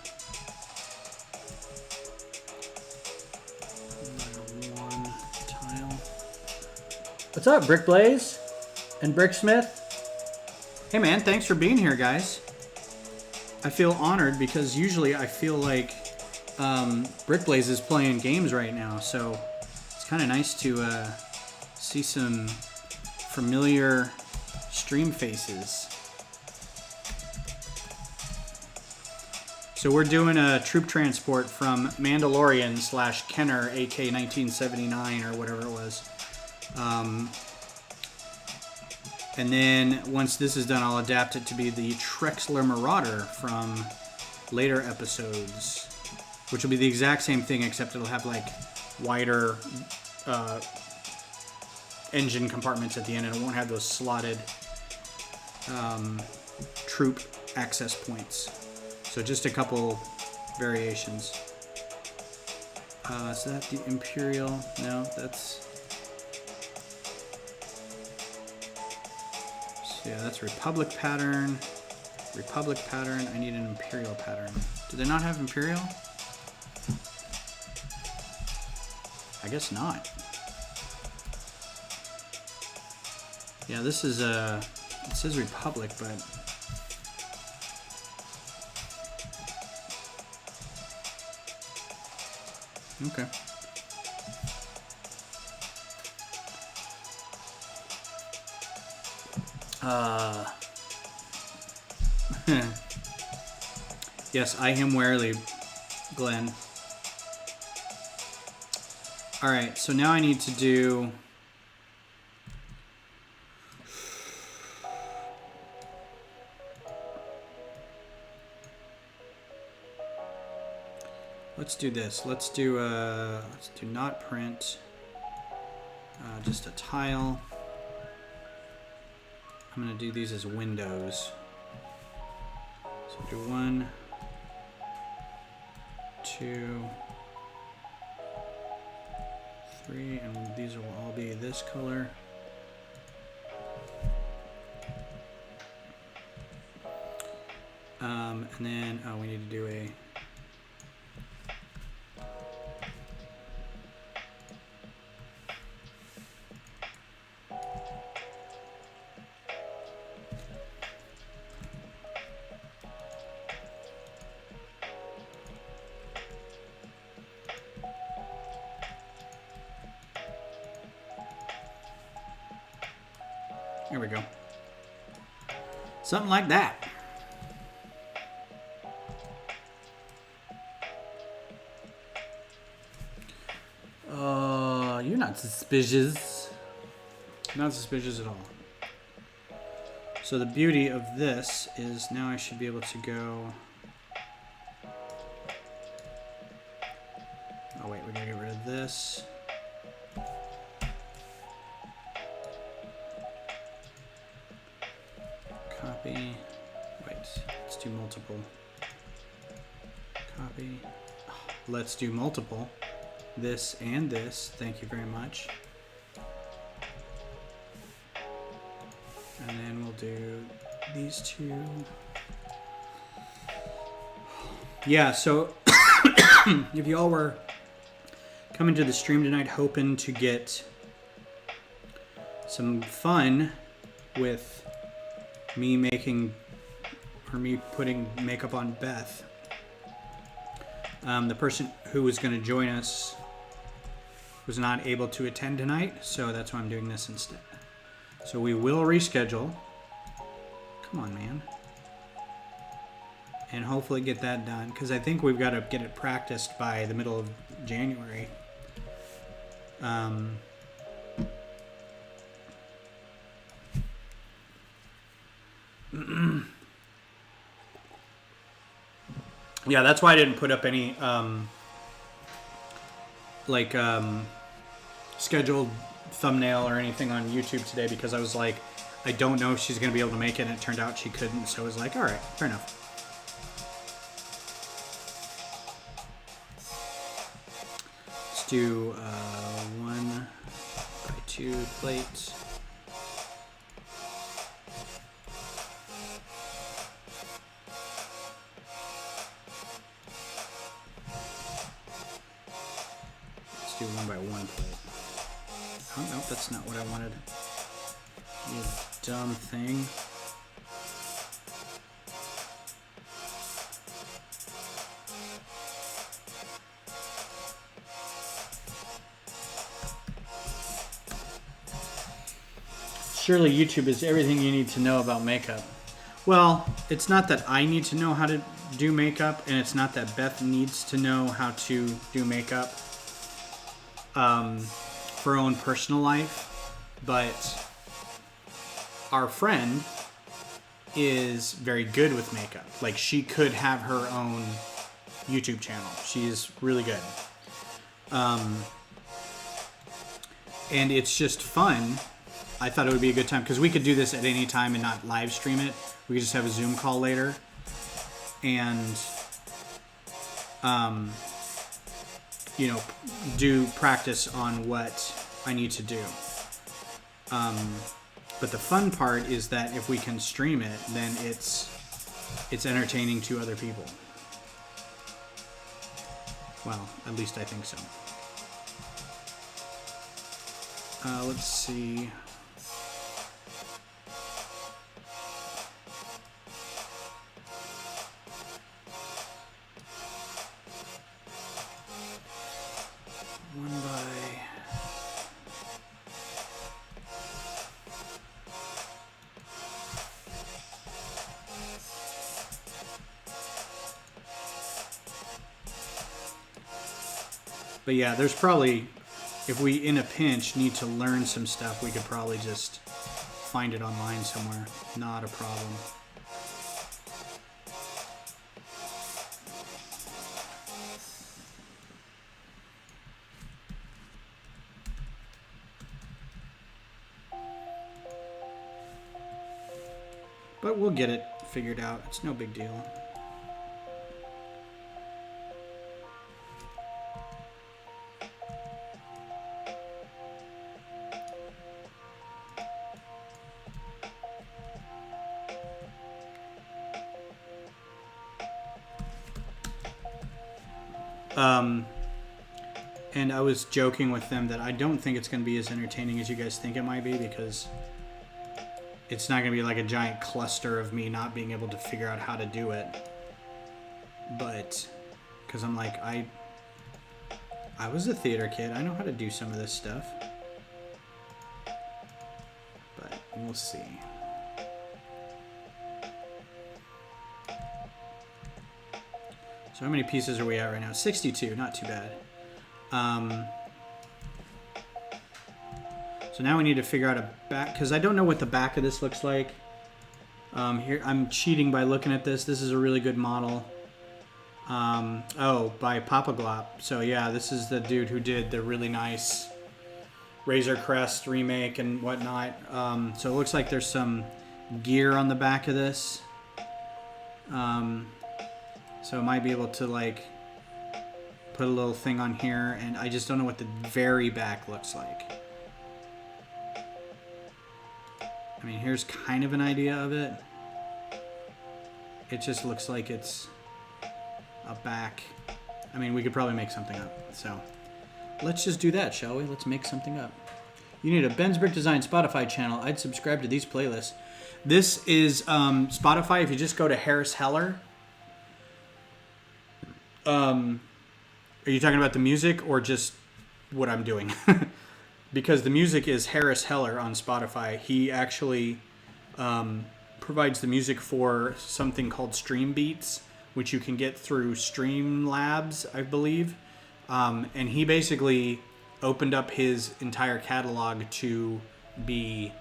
1 by 1 tile. What's up, Brick Blaze and Bricksmith? Hey man, thanks for being here, guys. I feel honored because usually I feel like Brick Blaze is playing games right now, so it's kind of nice to see some familiar stream faces. So we're doing a troop transport from Mandalorian / Kenner, AK 1979 or whatever it was. And then once this is done, I'll adapt it to be the Trexler Marauder from later episodes, which will be the exact same thing, except it'll have like wider engine compartments at the end, and it won't have those slotted troop access points. So just a couple variations. Is that the Imperial? No, that's... Yeah, that's Republic pattern. Republic pattern. I need an Imperial pattern. Do they not have Imperial? I guess not. Yeah, this is it says Republic, but okay. Yes, I him warily, Glenn. Alright, so now I need to do... Let's do this. Let's do not print. Just a tile. I'm going to do these as windows. So do 1, 2, 3, and these will all be this color. And then, oh, we need to do a... There we go. Something like that. You're not suspicious. Not suspicious at all. So the beauty of this is now I should be able to go... Oh wait, we gotta get rid of this. Copy. Wait, let's do multiple. Copy. Let's do multiple. This and this. Thank you very much. And then we'll do these two. Yeah, so if y'all were coming to the stream tonight hoping to get some fun with me making or me putting makeup on Beth, the person who was going to join us was not able to attend tonight, so that's why I'm doing this instead. So we will reschedule. Come on, man. And hopefully get that done, because I think we've got to get it practiced by the middle of January. Yeah, that's why I didn't put up any scheduled thumbnail or anything on YouTube today, because I was like, I don't know if she's going to be able to make it, and it turned out she couldn't, so I was like, all right, fair enough. Let's do 1 by 2 plates. Let's do 1 by 1 plate. Oh, no, that's not what I wanted. You dumb thing. Surely YouTube is everything you need to know about makeup. Well, it's not that I need to know how to do makeup, and it's not that Beth needs to know how to do makeup for her own personal life, but our friend is very good with makeup. Like, she could have her own YouTube channel. She is really good. And it's just fun. I thought it would be a good time, because we could do this at any time and not live stream it. We could just have a Zoom call later and you know, do practice on what I need to do. But the fun part is that if we can stream it, then it's entertaining to other people. Well, at least I think so. Let's see. But yeah, there's probably, if we in a pinch need to learn some stuff, we could probably just find it online somewhere. Not a problem. But we'll get it figured out. It's no big deal. And I was joking with them that I don't think it's going to be as entertaining as you guys think it might be, because it's not going to be like a giant cluster of me not being able to figure out how to do it. But because I'm like, I was a theater kid. I know how to do some of this stuff. But we'll see. So how many pieces are we at right now? 62, not too bad. So now we need to figure out a back, because I don't know what the back of this looks like. Here I'm cheating by looking at this. This is a really good model. Oh, by Papa Glop. So yeah, this is the dude who did the really nice Razor Crest remake and whatnot. So it looks like there's some gear on the back of this. So I might be able to like put a little thing on here, and I just don't know what the very back looks like. I mean, here's kind of an idea of it. It just looks like it's a back. I mean, we could probably make something up. So let's just do that, shall we? Let's make something up. You need a Ben's Brick Design Spotify channel. I'd subscribe to these playlists. This is Spotify. If you just go to Harris Heller. Are you talking about the music or just what I'm doing? Because the music is Harris Heller on Spotify. He actually provides the music for something called Stream Beats, which you can get through Streamlabs, I believe. And he basically opened up his entire catalog to be,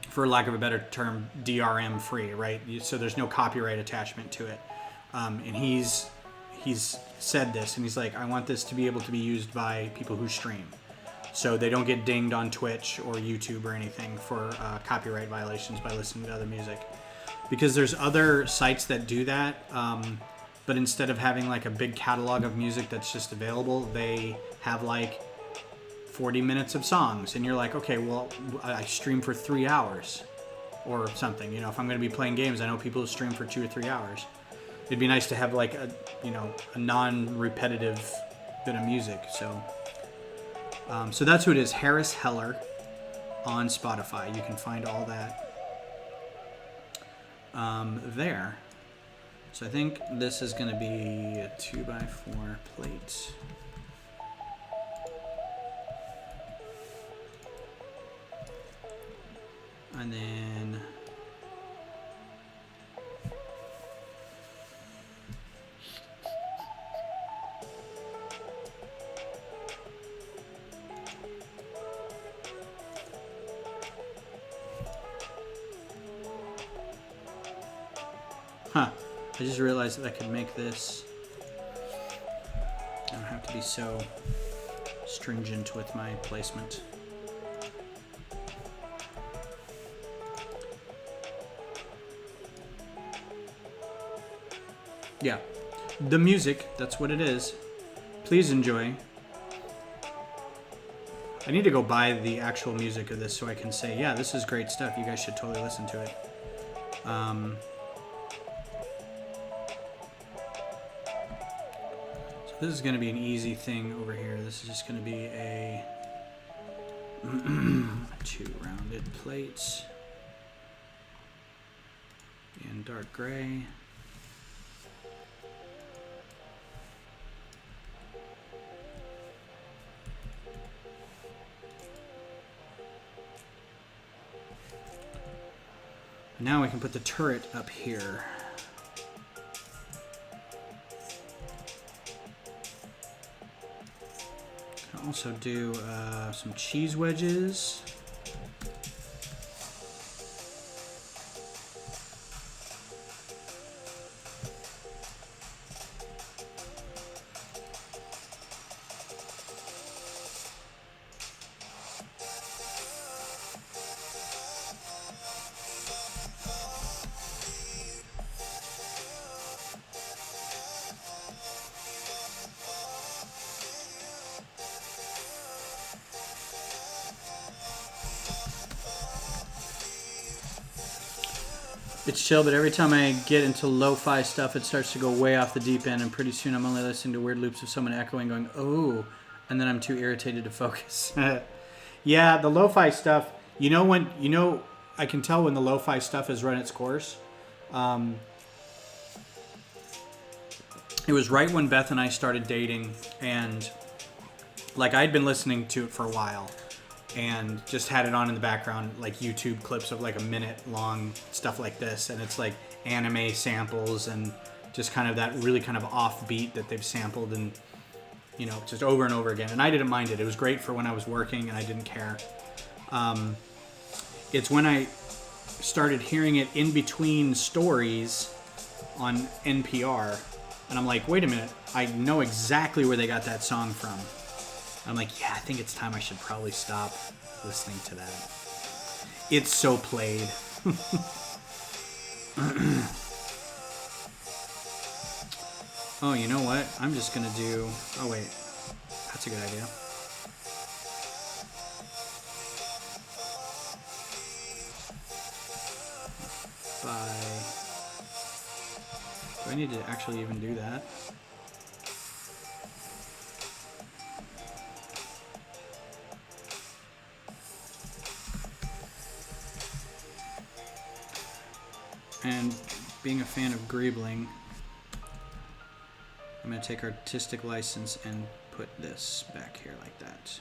for lack of a better term, DRM free, right? So there's no copyright attachment to it. And he's said this, and he's like, I want this to be able to be used by people who stream, so they don't get dinged on Twitch or YouTube or anything for copyright violations by listening to other music. Because there's other sites that do that, but instead of having like a big catalog of music that's just available, they have like 40 minutes of songs, and you're like, okay, well, I stream for 3 hours or something. You know, if I'm going to be playing games, I know people who stream for 2 or 3 hours. It'd be nice to have like a non-repetitive bit of music. So that's who it is, Harris Heller on Spotify. You can find all that there. So I think this is going to be a 2x4 plate. And then I just realized that I could make this. I don't have to be so stringent with my placement. Yeah, the music, that's what it is. Please enjoy. I need to go buy the actual music of this so I can say, yeah, this is great stuff. You guys should totally listen to it. So this is going to be an easy thing over here. This is just going to be a 2 rounded plates in dark gray. Now we can put the turret up here. Can also do some cheese wedges. It's chill, but every time I get into lo-fi stuff, it starts to go way off the deep end, and pretty soon I'm only listening to weird loops of someone echoing, going, "Oh," and then I'm too irritated to focus. Yeah, the lo-fi stuff. I can tell when the lo-fi stuff has run its course. It was right when Beth and I started dating, and like I'd been listening to it for a while, and just had it on in the background, like YouTube clips of like a minute long stuff like this, and it's like anime samples and just kind of that really kind of offbeat that they've sampled, and just over and over again. And I didn't mind it. It was great for when I was working, and I didn't care. It's when I started hearing it in between stories on NPR, and I'm like, wait a minute, I know exactly where they got that song from. I'm like, yeah, I think it's time I should probably stop listening to that. It's so played. Oh, you know what? I'm just gonna do... Oh, wait. That's a good idea. Do I need to actually even do that? And being a fan of Greebling, I'm going to take artistic license and put this back here like that.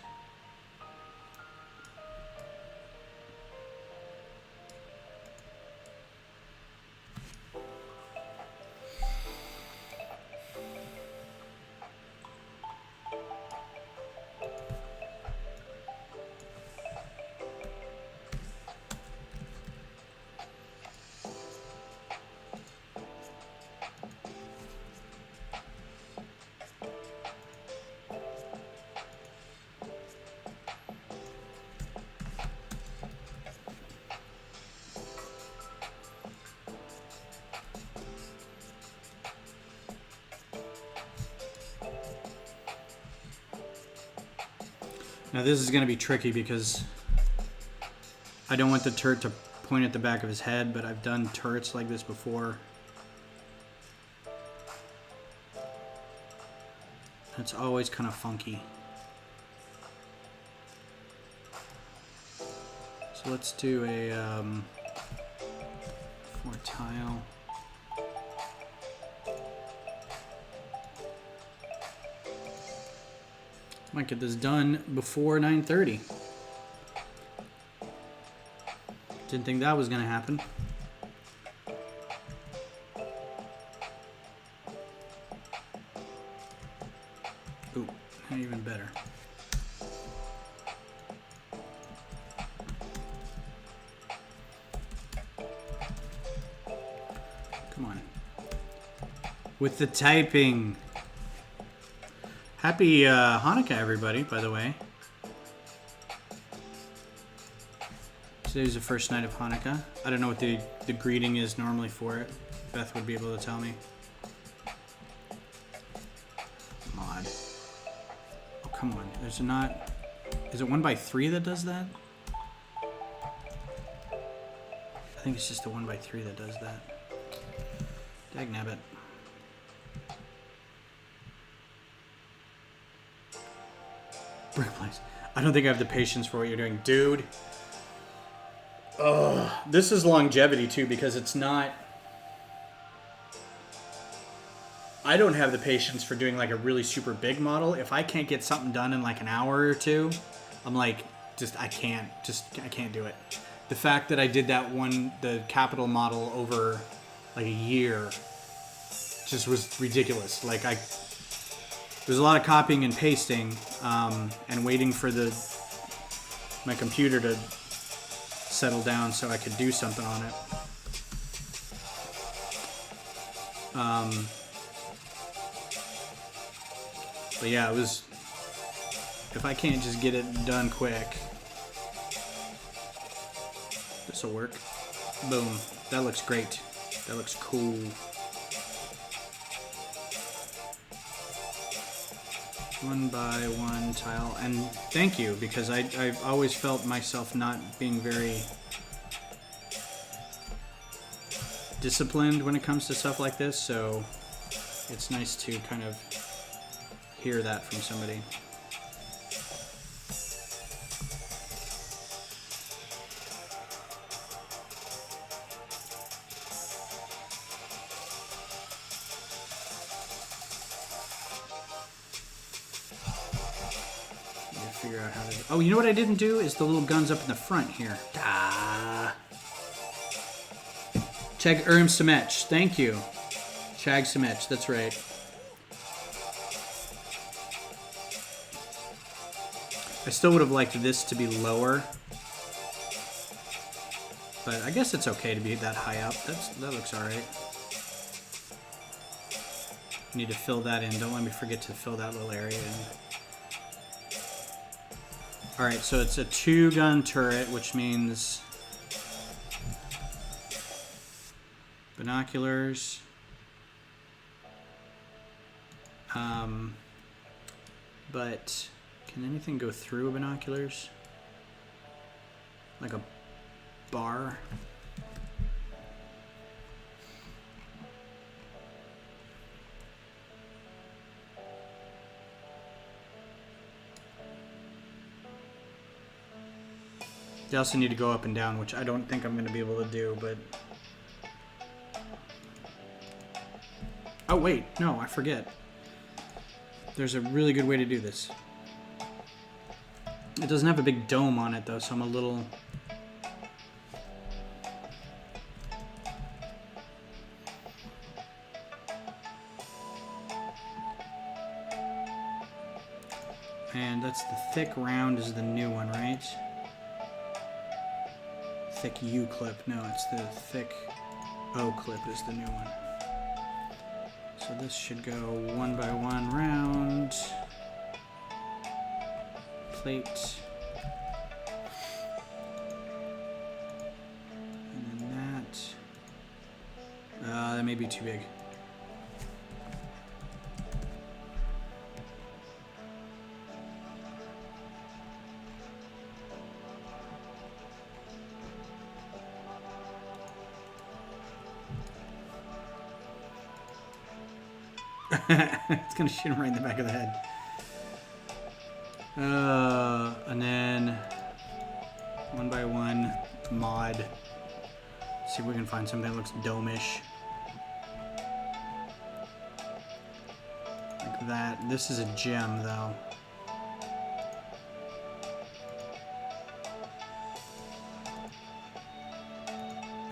Now this is going to be tricky because I don't want the turret to point at the back of his head, but I've done turrets like this before. It's always kind of funky. So let's do a 4 tile. Might get this done before 9:30. Didn't think that was gonna happen. Ooh, even better. Come on. With the typing. Happy Hanukkah, everybody, by the way. Today's the first night of Hanukkah. I don't know what the greeting is normally for it. Beth would be able to tell me. Mod. Oh, come on. There's not... Is it 1x3 that does that? I think it's just a 1x3 that does that. Dagnabbit. Brick place. I don't think I have the patience for what you're doing, dude. Ugh. This is longevity too, because it's not... I don't have the patience for doing like a really super big model. If I can't get something done in like an hour or two, I'm like, I can't do it. The fact that I did that one, the capital model over like a year, just was ridiculous. Like there's a lot of copying and pasting, and waiting for my computer to settle down so I could do something on it. But yeah, it was... If I can't just get it done quick, this'll work. Boom. That looks great. That looks cool. One by one tile, and thank you, because I've always felt myself not being very disciplined when it comes to stuff like this, so it's nice to kind of hear that from somebody. Figure out how to do. Oh, you know what I didn't do is the little guns up in the front here. Chag Samech. Thank you. Chag Samech. That's right. I still would have liked this to be lower, but I guess it's okay to be that high up. That looks all right. Need to fill that in. Don't let me forget to fill that little area in. Alright, so it's a 2-gun turret, which means binoculars. But can anything go through binoculars? Like a bar? They also need to go up and down, which I don't think I'm going to be able to do, but... Oh, wait. No, I forget. There's a really good way to do this. It doesn't have a big dome on it, though, so I'm a little... And that's the thick round is the new one, right? Thick U clip. No, it's the thick O clip is the new one. So this should go 1 by 1 round. Plate. And then that may be too big. It's gonna shoot him right in the back of the head. And then 1 by 1 mod. See if we can find something that looks dome-ish. Like that. This is a gem, though.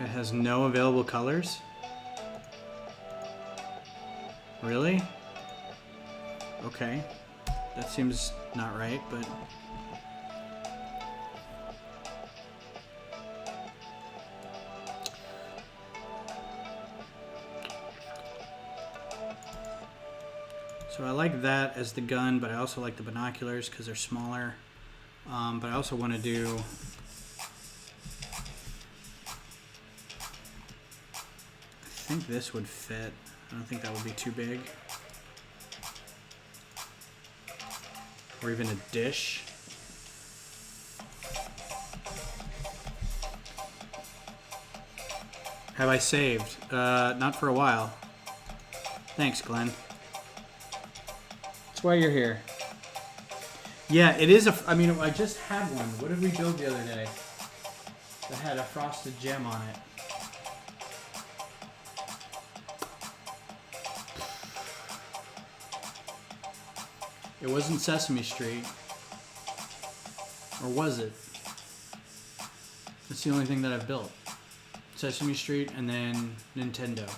It has no available colors? Really? Okay. That seems not right, but... So I like that as the gun, but I also like the binoculars because they're smaller. But I also want to do... I think this would fit. I don't think that would be too big. Or even a dish. Have I saved? Not for a while. Thanks, Glenn. That's why you're here. Yeah, it is a... I mean, I just had one. What did we build the other day? That had a frosted gem on it. It wasn't Sesame Street. Or was it? That's the only thing that I've built. Sesame Street and then Nintendo.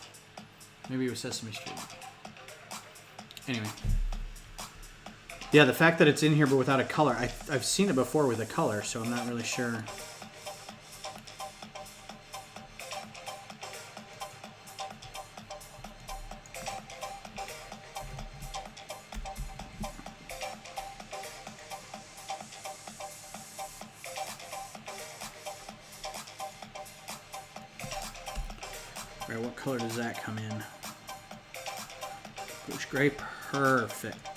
Maybe it was Sesame Street. Anyway. Yeah, the fact that it's in here but without a color. I've seen it before with a color, so I'm not really sure. Alright, what color does that come in? Bluish gray, perfect.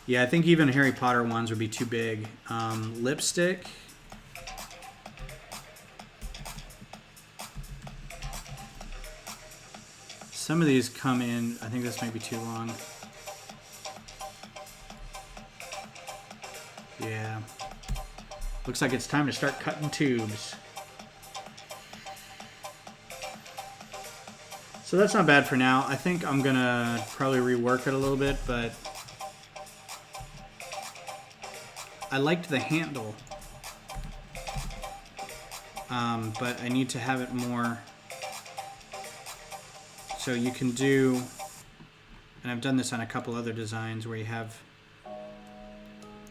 Yeah, I think even Harry Potter ones would be too big. Lipstick. Some of these come in, I think this might be too long. Yeah. Looks like it's time to start cutting tubes. So that's not bad for now. I think I'm gonna probably rework it a little bit, but I liked the handle. But I need to have it more. So you can do, and I've done this on a couple other designs where you have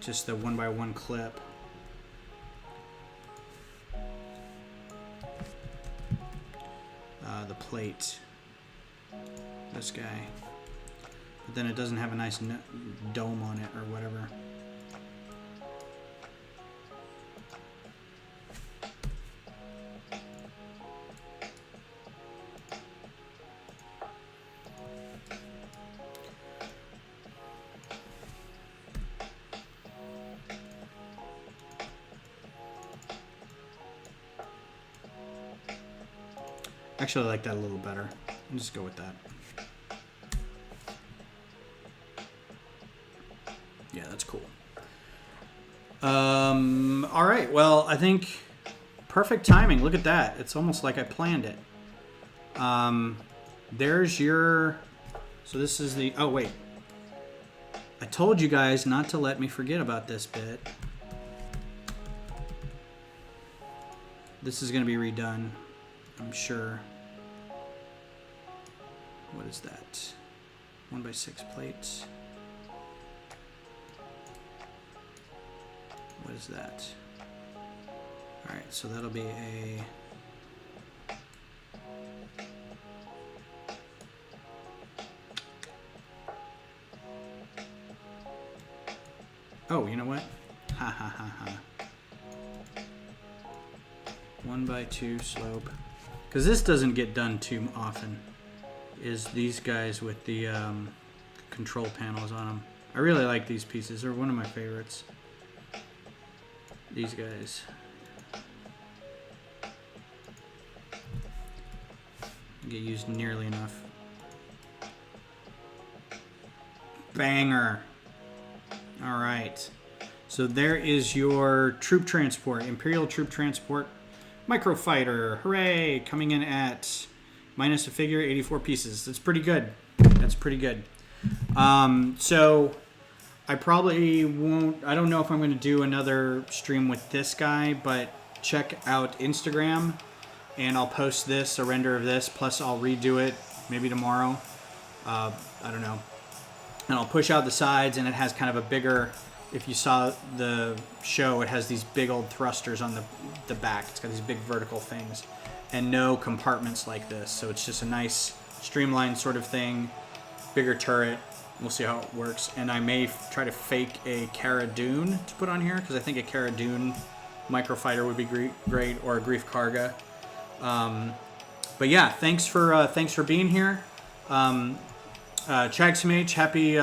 just the 1x1 clip. The plate, this guy, but then it doesn't have a nice dome on it or whatever. Actually, I like that a little better. I'll just go with that. Yeah, that's cool. All right. Well, I think perfect timing. Look at that. It's almost like I planned it. There's your... So this is the... Oh, wait. I told you guys not to let me forget about this bit. This is going to be redone, I'm sure. What is that? 1x6 plates. What is that? All right, so that'll be a... Oh, you know what? Ha ha ha ha. 1x2 slope. Because this doesn't get done too often. Is these guys with the control panels on them. I really like these pieces. They're one of my favorites. These guys. Get used nearly enough. Banger. All right. So there is your troop transport, Imperial troop transport, Microfighter. Hooray! Coming in at minus a figure, 84 pieces. That's pretty good. That's pretty good. So I probably won't, I don't know if I'm going to do another stream with this guy, but check out Instagram and I'll post this, a render of this, plus I'll redo it maybe tomorrow. I don't know. And I'll push out the sides and it has kind of a bigger, if you saw the show, it has these big old thrusters on the back. It's got these big vertical things and no compartments like this. So it's just a nice streamlined sort of thing, bigger turret. We'll see how it works. And I may try to fake a Cara Dune to put on here because I think a Cara Dune Microfighter would be great, or a Grief Karga. But yeah, thanks for being here. ChagSmH, happy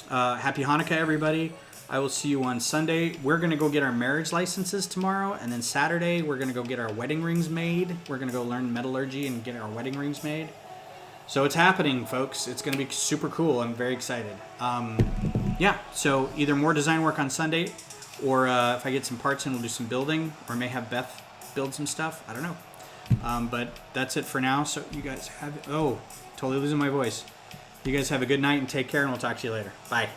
Hanukkah, everybody. I will see you on Sunday. We're going to go get our marriage licenses tomorrow, and then Saturday we're going to go get our wedding rings made. We're going to go learn metallurgy and get our wedding rings made. So it's happening, folks. It's going to be super cool. I'm very excited. Yeah, so either more design work on Sunday, or if I get some parts in, we'll do some building, or may have Beth build some stuff. I don't know. But that's it for now. So you guys have... Oh, totally losing my voice. You guys have a good night and take care, and we'll talk to you later. Bye.